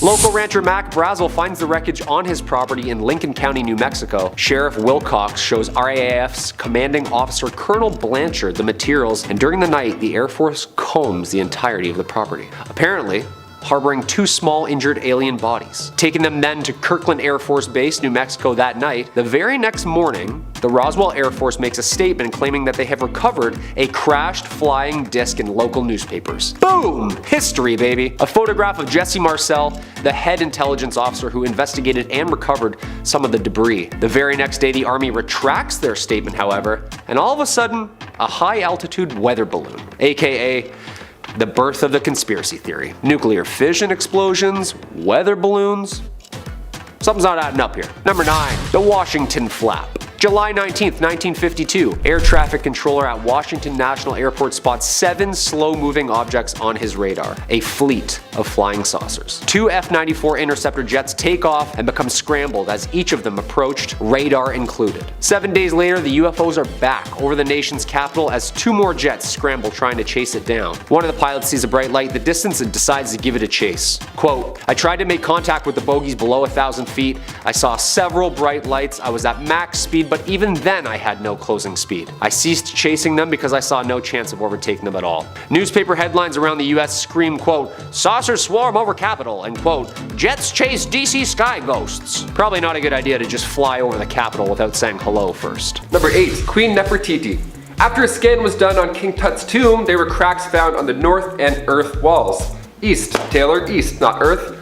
Speaker 2: Local rancher Mac Brazel finds the wreckage on his property in Lincoln County, New Mexico. Sheriff Wilcox shows RAAF's commanding officer Colonel Blanchard the materials, and during the night, the Air Force combs the entirety of the property, apparently harboring 2 small injured alien bodies. Taking them then to Kirkland Air Force Base, New Mexico that night, the very next morning, the Roswell Air Force makes a statement claiming that they have recovered a crashed flying disc in local newspapers. Boom! History, baby! A photograph of Jesse Marcel, the head intelligence officer who investigated and recovered some of the debris. The very next day, the Army retracts their statement, however, and all of a sudden, a high-altitude weather balloon, aka the birth of the conspiracy theory. Nuclear fission explosions, weather balloons. Something's not adding up here. Number 9, the Washington Flap. July 19th, 1952, air traffic controller at Washington National Airport spots 7 slow-moving objects on his radar, a fleet of flying saucers. 2 F-94 interceptor jets take off and become scrambled as each of them approached, radar included. 7 days later, the UFOs are back over the nation's capital as 2 more jets scramble trying to chase it down. One of the pilots sees a bright light in the distance and decides to give it a chase. Quote, "I tried to make contact with the bogies below 1,000 feet. I saw several bright lights. I was at max speed, but even then I had no closing speed. I ceased chasing them because I saw no chance of overtaking them at all." Newspaper headlines around the US scream, quote, "Saucers swarm over Capitol," and quote, "Jets chase DC sky ghosts." Probably not a good idea to just fly over the Capitol without saying hello first.
Speaker 3: Number 8. Queen Nefertiti. After a scan was done on King Tut's tomb, there were cracks found on the north and earth walls. East, Taylor, east, not earth.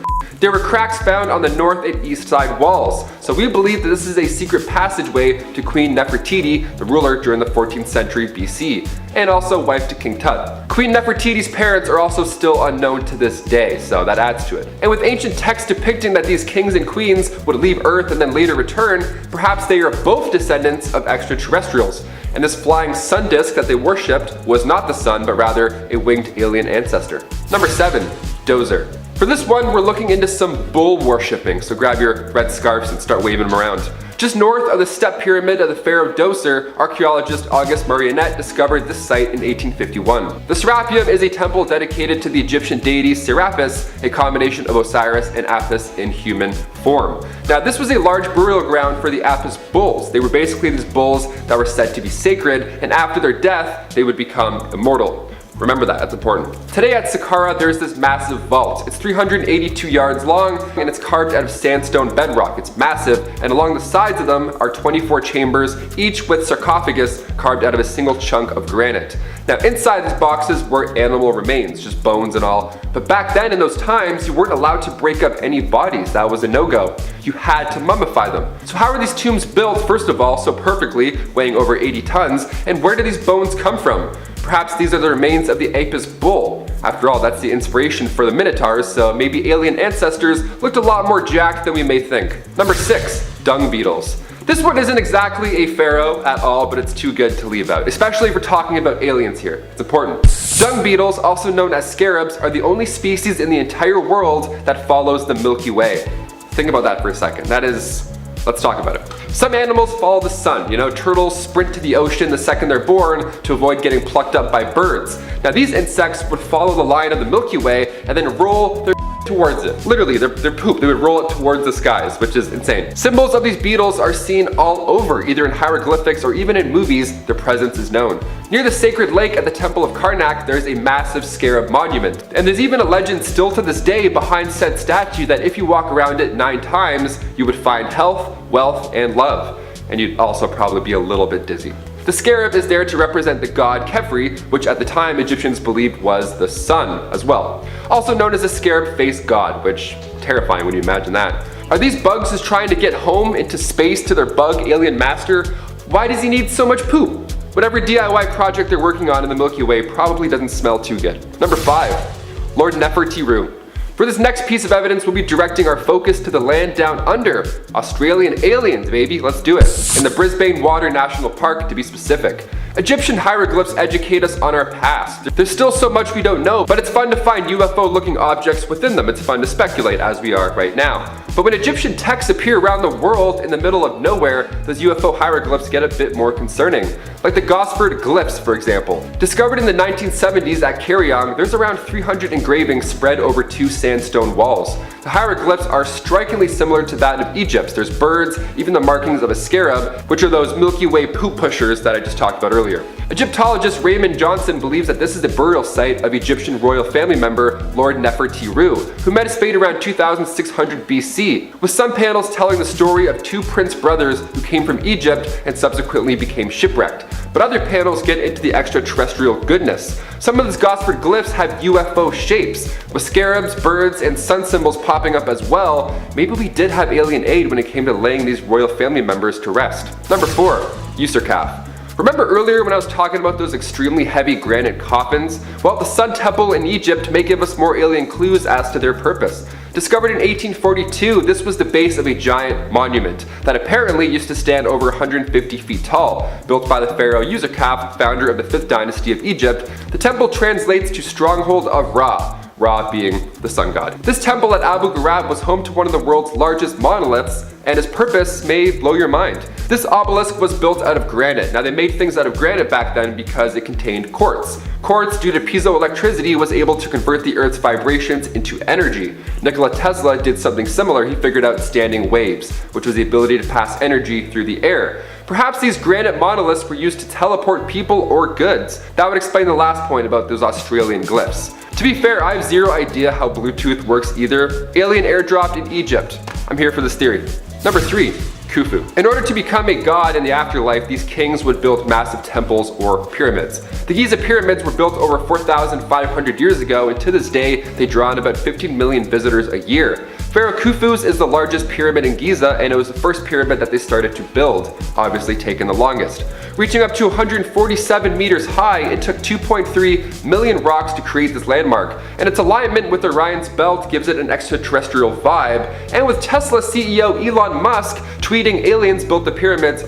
Speaker 3: There were cracks found on the north and east side walls, so we believe that this is a secret passageway to Queen Nefertiti, the ruler during the 14th century BC, and also wife to King Tut. Queen Nefertiti's parents are also still unknown to this day, so that adds to it. And with ancient texts depicting that these kings and queens would leave Earth and then later return, perhaps they are both descendants of extraterrestrials, and this flying sun disk that they worshipped was not the sun, but rather a winged alien ancestor. Number 7. Dozer. For this one, we're looking into some bull worshipping, so grab your red scarves and start waving them around. Just north of the step pyramid of the Pharaoh Djoser, archaeologist August Marionette discovered this site in 1851. The Serapeum is a temple dedicated to the Egyptian deity Serapis, a combination of Osiris and Apis in human form. Now, this was a large burial ground for the Apis bulls. They were basically these bulls that were said to be sacred, and after their death, they would become immortal. Remember that, that's important. Today at Saqqara, there's this massive vault. It's 382 yards long, and it's carved out of sandstone bedrock. It's massive, and along the sides of them are 24 chambers, each with sarcophagus carved out of a single chunk of granite. Now, inside these boxes were animal remains, just bones and all. But back then, in those times, you weren't allowed to break up any bodies. That was a no-go. You had to mummify them. So how are these tombs built, first of all, so perfectly, weighing over 80 tons, and where do these bones come from? Perhaps these are the remains of the Apis bull. After all, that's the inspiration for the Minotaurs, so maybe alien ancestors looked a lot more jacked than we may think. Number 6. Dung beetles. This one isn't exactly a pharaoh at all, but it's too good to leave out, especially if we're talking about aliens here. It's important. Dung beetles, also known as scarabs, are the only species in the entire world that follows the Milky Way. Think about that for a second. Let's talk about it. Some animals follow the sun. You know, turtles sprint to the ocean the second they're born to avoid getting plucked up by birds. Now, these insects would follow the line of the Milky Way and then roll their towards it. Literally, their poop, they would roll it towards the skies, which is insane. Symbols of these beetles are seen all over, either in hieroglyphics or even in movies. Their presence is known. Near the sacred lake at the Temple of Karnak, there's a massive scarab monument. And there's even a legend still to this day behind said statue that if you walk around it 9 times, you would find health, wealth, and love. And you'd also probably be a little bit dizzy. The scarab is there to represent the god Khepri, which at the time Egyptians believed was the sun as well. Also known as the scarab-faced god, which terrifying when you imagine that. Are these bugs just trying to get home into space to their bug alien master? Why does he need so much poop? Whatever DIY project they're working on in the Milky Way probably doesn't smell too good. Number 5. Lord Nefertiti. For this next piece of evidence, we'll be directing our focus to the land down under. Australian aliens, baby, let's do it. In the Brisbane Water National Park, to be specific. Egyptian hieroglyphs educate us on our past. There's still so much we don't know, but it's fun to find UFO-looking objects within them. It's fun to speculate, as we are right now. But when Egyptian texts appear around the world in the middle of nowhere, those UFO hieroglyphs get a bit more concerning. Like the Gosford glyphs, for example. Discovered in the 1970s at Karyong, there's around 300 engravings spread over 2 sandstone walls. The hieroglyphs are strikingly similar to that of Egypt's. There's birds, even the markings of a scarab, which are those Milky Way poop pushers that I just talked about earlier. Egyptologist Raymond Johnson believes that this is the burial site of Egyptian royal family member Lord Nefertiti, who met his fate around 2600 BC, with some panels telling the story of 2 prince brothers who came from Egypt and subsequently became shipwrecked. But other panels get into the extraterrestrial goodness. Some of these Gosford glyphs have UFO shapes, with scarabs, birds, and sun symbols popping up as well. Maybe we did have alien aid when it came to laying these royal family members to rest. Number 4. Userkaf. Remember earlier when I was talking about those extremely heavy granite coffins? Well, the Sun Temple in Egypt may give us more alien clues as to their purpose. Discovered in 1842, this was the base of a giant monument that apparently used to stand over 150 feet tall. Built by the pharaoh Userkaf, founder of the 5th dynasty of Egypt, the temple translates to stronghold of Ra. Ra being the sun god. This temple at Abu Ghraib was home to one of the world's largest monoliths, and its purpose may blow your mind. This obelisk was built out of granite. Now they made things out of granite back then because it contained quartz. Quartz, due to piezoelectricity, was able to convert the Earth's vibrations into energy. Nikola Tesla did something similar. He figured out standing waves, which was the ability to pass energy through the air. Perhaps these granite monoliths were used to teleport people or goods. That would explain the last point about those Australian glyphs. To be fair, I have zero idea how Bluetooth works either. Alien airdropped in Egypt. I'm here for this theory. Number 3. Khufu. In order to become a god in the afterlife, these kings would build massive temples or pyramids. The Giza pyramids were built over 4,500 years ago, and to this day, they draw in about 15 million visitors a year. Pharaoh Khufu's is the largest pyramid in Giza, and it was the first pyramid that they started to build, obviously taking the longest. Reaching up to 147 meters high, it took 2.3 million rocks to create this landmark, and its alignment with Orion's belt gives it an extraterrestrial vibe. And with Tesla CEO Elon Musk tweeting aliens built the pyramids,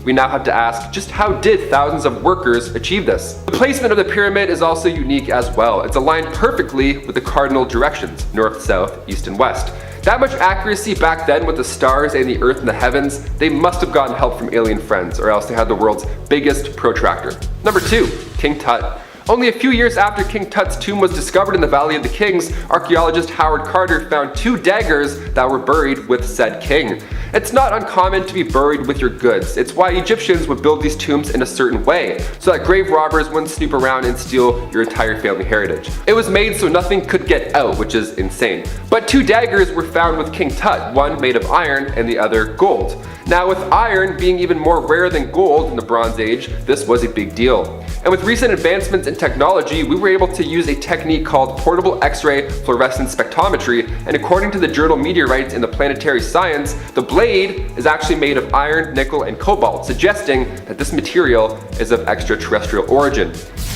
Speaker 3: we now have to ask, just how did thousands of workers achieve this? The placement of the pyramid is also unique as well. It's aligned perfectly with the cardinal directions, north, south, east, and west. That much accuracy back then with the stars and the earth and the heavens, they must have gotten help from alien friends, or else they had the world's biggest protractor. Number 2, King Tut. Only a few years after King Tut's tomb was discovered in the Valley of the Kings, archaeologist Howard Carter found 2 daggers that were buried with said king. It's not uncommon to be buried with your goods. It's why Egyptians would build these tombs in a certain way, so that grave robbers wouldn't snoop around and steal your entire family heritage. It was made so nothing could get out, which is insane. But 2 daggers were found with King Tut, one made of iron and the other gold. Now, with iron being even more rare than gold in the Bronze Age, this was a big deal. And with recent advancements in technology, we were able to use a technique called portable X-ray fluorescence spectrometry, and according to the journal Meteorites in the Planetary Science, the blade is actually made of iron, nickel, and cobalt, suggesting that this material is of extraterrestrial origin.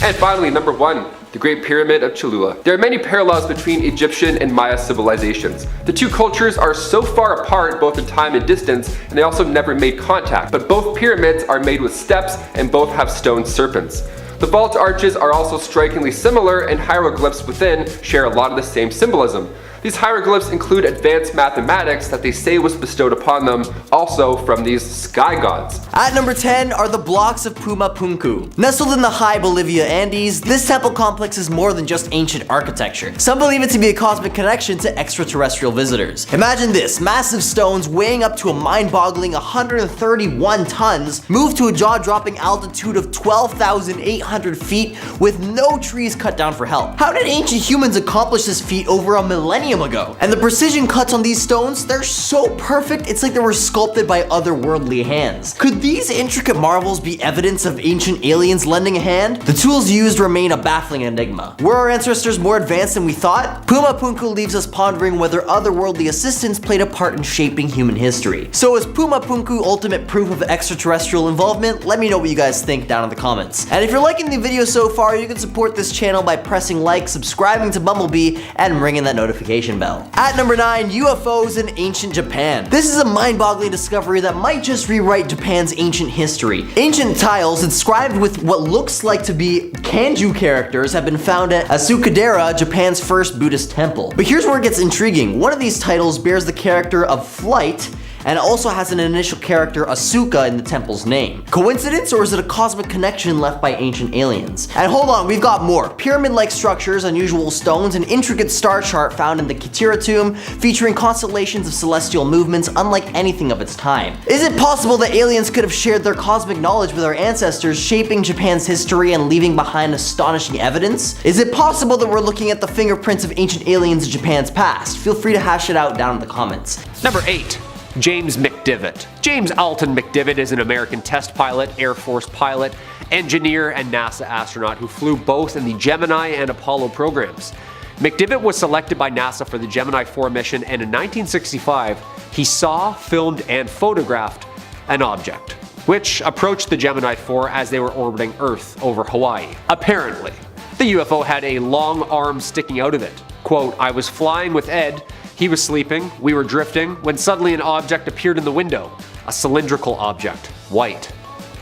Speaker 3: And finally, number 1. The Great Pyramid of Cholula. There are many parallels between Egyptian and Maya civilizations. The 2 cultures are so far apart both in time and distance, and they also never made contact, but both pyramids are made with steps and both have stone serpents. The vault arches are also strikingly similar, and hieroglyphs within share a lot of the same symbolism. These hieroglyphs include advanced mathematics that they say was bestowed upon them, also from these sky gods.
Speaker 5: At number 10 are the blocks of Puma Punku. Nestled in the high Bolivia Andes, this temple complex is more than just ancient architecture. Some believe it to be a cosmic connection to extraterrestrial visitors. Imagine this, massive stones weighing up to a mind-boggling 131 tons, moved to a jaw-dropping altitude of 12,800 feet with no trees cut down for help. How did ancient humans accomplish this feat over a millennium ago? And the precision cuts on these stones, they're so perfect, it's like they were sculpted by otherworldly hands. Could these intricate marvels be evidence of ancient aliens lending a hand? The tools used remain a baffling enigma. Were our ancestors more advanced than we thought? Puma Punku leaves us pondering whether otherworldly assistance played a part in shaping human history. So is Puma Punku ultimate proof of extraterrestrial involvement? Let me know what you guys think down in the comments. And if you're liking the video so far, you can support this channel by pressing like, subscribing to Bumblebee, and ringing that notification bell. At number 9, UFOs in ancient Japan. This is a mind-boggling discovery that might just rewrite Japan's ancient history. Ancient tiles inscribed with what looks like to be kanju characters have been found at Asukadera, Japan's first Buddhist temple. But here's where it gets intriguing. One of these titles bears the character of flight, and also has an initial character Asuka in the temple's name. Coincidence, or is it a cosmic connection left by ancient aliens? And hold on, we've got more. Pyramid-like structures, unusual stones, an intricate star chart found in the Kitira tomb, featuring constellations of celestial movements unlike anything of its time. Is it possible that aliens could have shared their cosmic knowledge with our ancestors, shaping Japan's history and leaving behind astonishing evidence? Is it possible that we're looking at the fingerprints of ancient aliens in Japan's past? Feel free to hash it out down in the comments.
Speaker 2: Number 8. James McDivitt. James Alton McDivitt is an American test pilot, Air Force pilot, engineer, and NASA astronaut who flew both in the Gemini and Apollo programs. McDivitt was selected by NASA for the Gemini 4 mission, and in 1965, he saw, filmed, and photographed an object, which approached the Gemini 4 as they were orbiting Earth over Hawaii. Apparently, the UFO had a long arm sticking out of it. Quote, "I was flying with Ed, He was sleeping, we were drifting, when suddenly an object appeared in the window. A cylindrical object, white.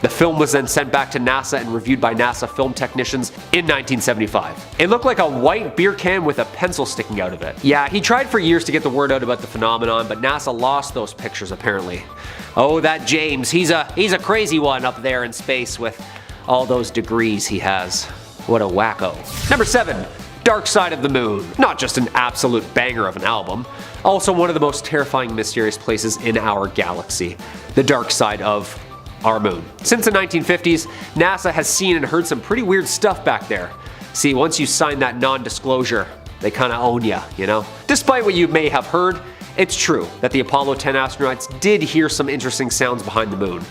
Speaker 2: The film was then sent back to NASA and reviewed by NASA film technicians in 1975. It looked like a white beer can with a pencil sticking out of it. Yeah, he tried for years to get the word out about the phenomenon, but NASA lost those pictures apparently. Oh, that James, he's a crazy one up there in space with all those degrees he has. What a wacko. Number 7. Dark Side of the Moon. Not just an absolute banger of an album, also one of the most terrifying mysterious places in our galaxy. The dark side of our moon. Since the 1950s, NASA has seen and heard some pretty weird stuff back there. See, once you sign that non-disclosure, they kinda own ya, you know? Despite what you may have heard, it's true that the Apollo 10 astronauts did hear some interesting sounds behind the moon,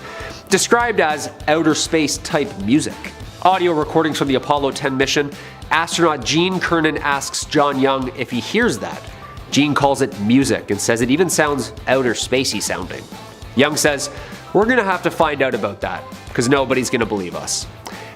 Speaker 2: described as outer space type music. Audio recordings from the Apollo 10 mission, astronaut Gene Cernan asks John Young if he hears that. Gene calls it music and says it even sounds outer spacey sounding. Young says, "We're gonna have to find out about that, because nobody's gonna believe us."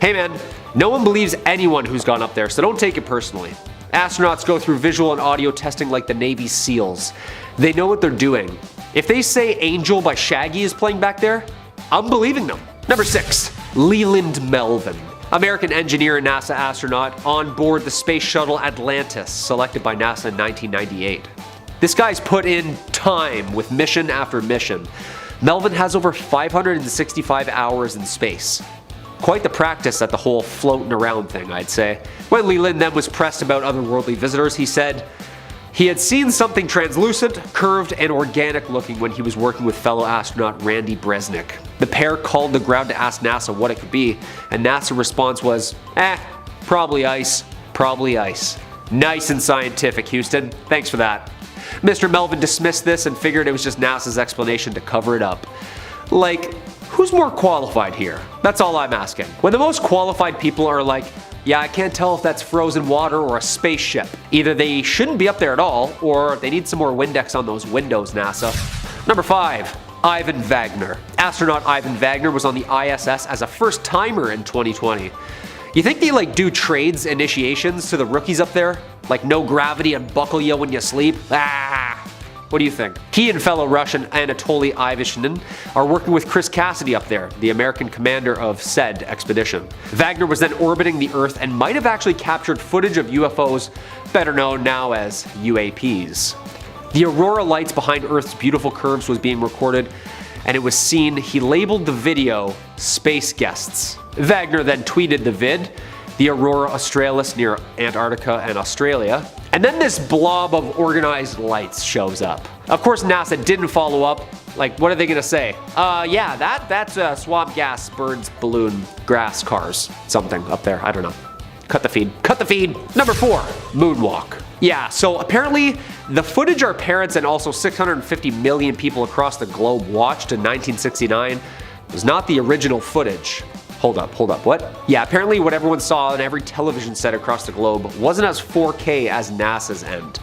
Speaker 2: Hey man, no one believes anyone who's gone up there, so don't take it personally. Astronauts go through visual and audio testing like the Navy SEALs. They know what they're doing. If they say Angel by Shaggy is playing back there, I'm believing them. Number 6. Leland Melvin. American engineer and NASA astronaut on board the space shuttle Atlantis, selected by NASA in 1998. This guy's put in time with mission after mission. Melvin has over 565 hours in space. Quite the practice at the whole floating around thing, I'd say. When Leland then was pressed about otherworldly visitors, he said he had seen something translucent, curved, and organic looking when he was working with fellow astronaut Randy Bresnik. The pair called the ground to ask NASA what it could be, and NASA's response was, probably ice, probably ice. Nice and scientific, Houston. Thanks for that. Mr. Melvin dismissed this and figured it was just NASA's explanation to cover it up. Like, who's more qualified here? That's all I'm asking. When the most qualified people are like, yeah, I can't tell if that's frozen water or a spaceship. Either they shouldn't be up there at all, or they need some more Windex on those windows, NASA. Number 5. Ivan Wagner. Astronaut Ivan Wagner was on the ISS as a first-timer in 2020. You think they do trades initiations to the rookies up there? Like no gravity and buckle you when you sleep? What do you think? He and fellow Russian Anatoly Ivashinin are working with Chris Cassidy up there, the American commander of said expedition. Wagner was then orbiting the Earth and might have actually captured footage of UFOs, better known now as UAPs. The aurora lights behind Earth's beautiful curves was being recorded, and it was seen. He labeled the video Space Guests. Wagner then tweeted the vid, the aurora australis near Antarctica and Australia, and then this blob of organized lights shows up. Of course, NASA didn't follow up. Like, what are they gonna say? Yeah, that's swamp gas, birds, balloon, grass, cars, something up there. I don't know. Cut the feed. Cut the feed! Number 4, moonwalk. Yeah, so apparently the footage our parents and also 650 million people across the globe watched in 1969 was not the original footage. Hold up, what? Yeah, apparently what everyone saw on every television set across the globe wasn't as 4K as NASA's end.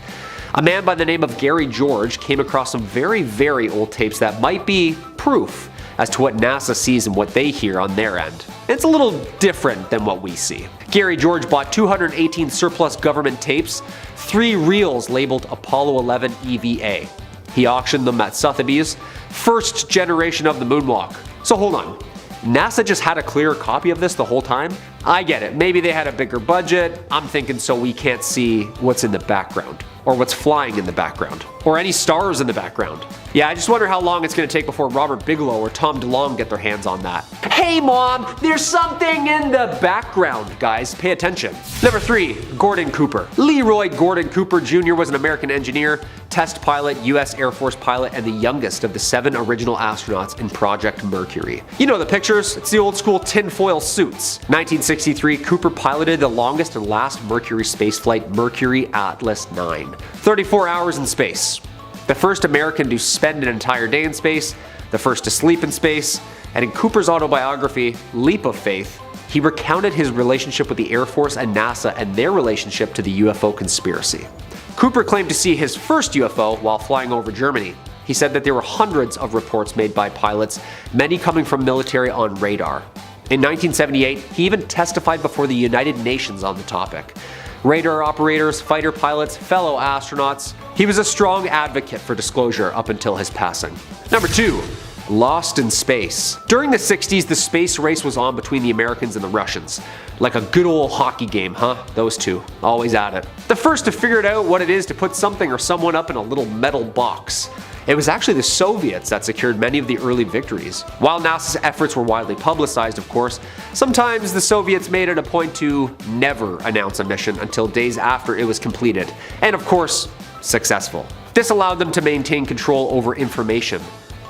Speaker 2: A man by the name of Gary George came across some very, very old tapes that might be proof as to what NASA sees and what they hear on their end. It's a little different than what we see. Gary George bought 218 surplus government tapes, 3 reels labeled Apollo 11 EVA. He auctioned them at Sotheby's, first generation of the moonwalk. So hold on. NASA just had a clearer copy of this the whole time? I get it, maybe they had a bigger budget. I'm thinking so we can't see what's in the background, or what's flying in the background, or any stars in the background. Yeah, I just wonder how long it's gonna take before Robert Bigelow or Tom DeLonge get their hands on that. Hey mom, there's something in the background, guys, pay attention. Number 3, Gordon Cooper. Leroy Gordon Cooper Jr. was an American engineer, test pilot, US Air Force pilot, and the youngest of the 7 original astronauts in Project Mercury. You know the pictures, it's the old school tinfoil suits. 1963, Cooper piloted the longest and last Mercury spaceflight, Mercury Atlas 9. 34 hours in space. The first American to spend an entire day in space, the first to sleep in space, and in Cooper's autobiography, Leap of Faith, he recounted his relationship with the Air Force and NASA and their relationship to the UFO conspiracy. Cooper claimed to see his first UFO while flying over Germany. He said that there were hundreds of reports made by pilots, many coming from military on radar. In 1978, he even testified before the United Nations on the topic. radar operators, fighter pilots, fellow astronauts. He was a strong advocate for disclosure up until his passing. Number 2. Lost in space. During the 60s, the space race was on between the Americans and the Russians. Like a good old hockey game, huh? Those two, always at it. The first to figure out what it is to put something or someone up in a little metal box. It was actually the Soviets that secured many of the early victories. While NASA's efforts were widely publicized, of course, sometimes the Soviets made it a point to never announce a mission until days after it was completed, and of course, successful. This allowed them to maintain control over information.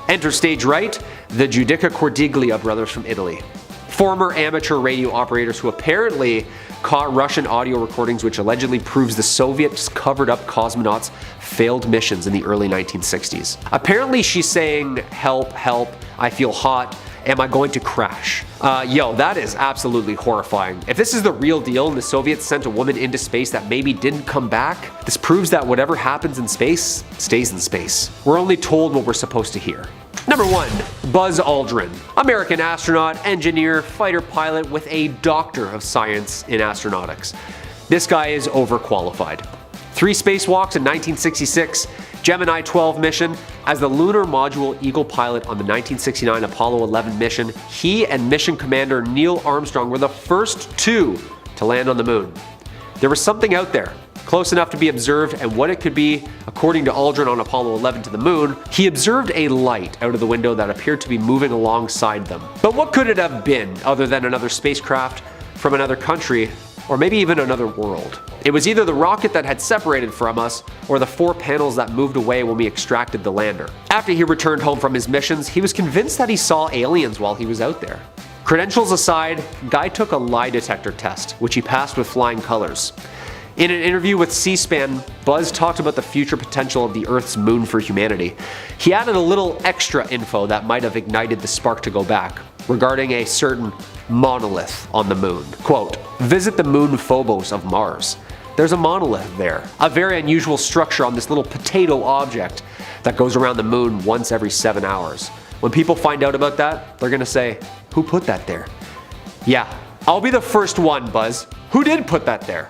Speaker 2: Enter stage right, the Giudica Cordiglia brothers from Italy. Former amateur radio operators who apparently caught Russian audio recordings which allegedly proves the Soviets covered up cosmonauts' failed missions in the early 1960s. Apparently she's saying, "Help, help, I feel hot, am I going to crash?" Yo, that is absolutely horrifying. If this is the real deal and the Soviets sent a woman into space that maybe didn't come back, this proves that whatever happens in space, stays in space. We're only told what we're supposed to hear. Number 1. Buzz Aldrin. American astronaut, engineer, fighter pilot with a Doctor of Science in Astronautics. This guy is overqualified. 3 spacewalks in 1966, Gemini 12 mission. As the lunar module Eagle pilot on the 1969 Apollo 11 mission, he and mission commander Neil Armstrong were the first 2 to land on the moon. There was something out there, close enough to be observed, and what it could be, according to Aldrin on Apollo 11 to the moon, he observed a light out of the window that appeared to be moving alongside them. But what could it have been other than another spacecraft from another country, or maybe even another world? It was either the rocket that had separated from us, or the 4 panels that moved away when we extracted the lander. After he returned home from his missions, he was convinced that he saw aliens while he was out there. Credentials aside, Guy took a lie detector test, which he passed with flying colors. In an interview with C-SPAN, Buzz talked about the future potential of the Earth's moon for humanity. He added a little extra info that might have ignited the spark to go back, regarding a certain monolith on the moon. Quote, "Visit the moon Phobos of Mars. There's a monolith there, a very unusual structure on this little potato object that goes around the moon once every 7 hours. When people find out about that, they're gonna say, 'Who put that there?' Yeah, I'll be the first one, Buzz. Who did put that there?"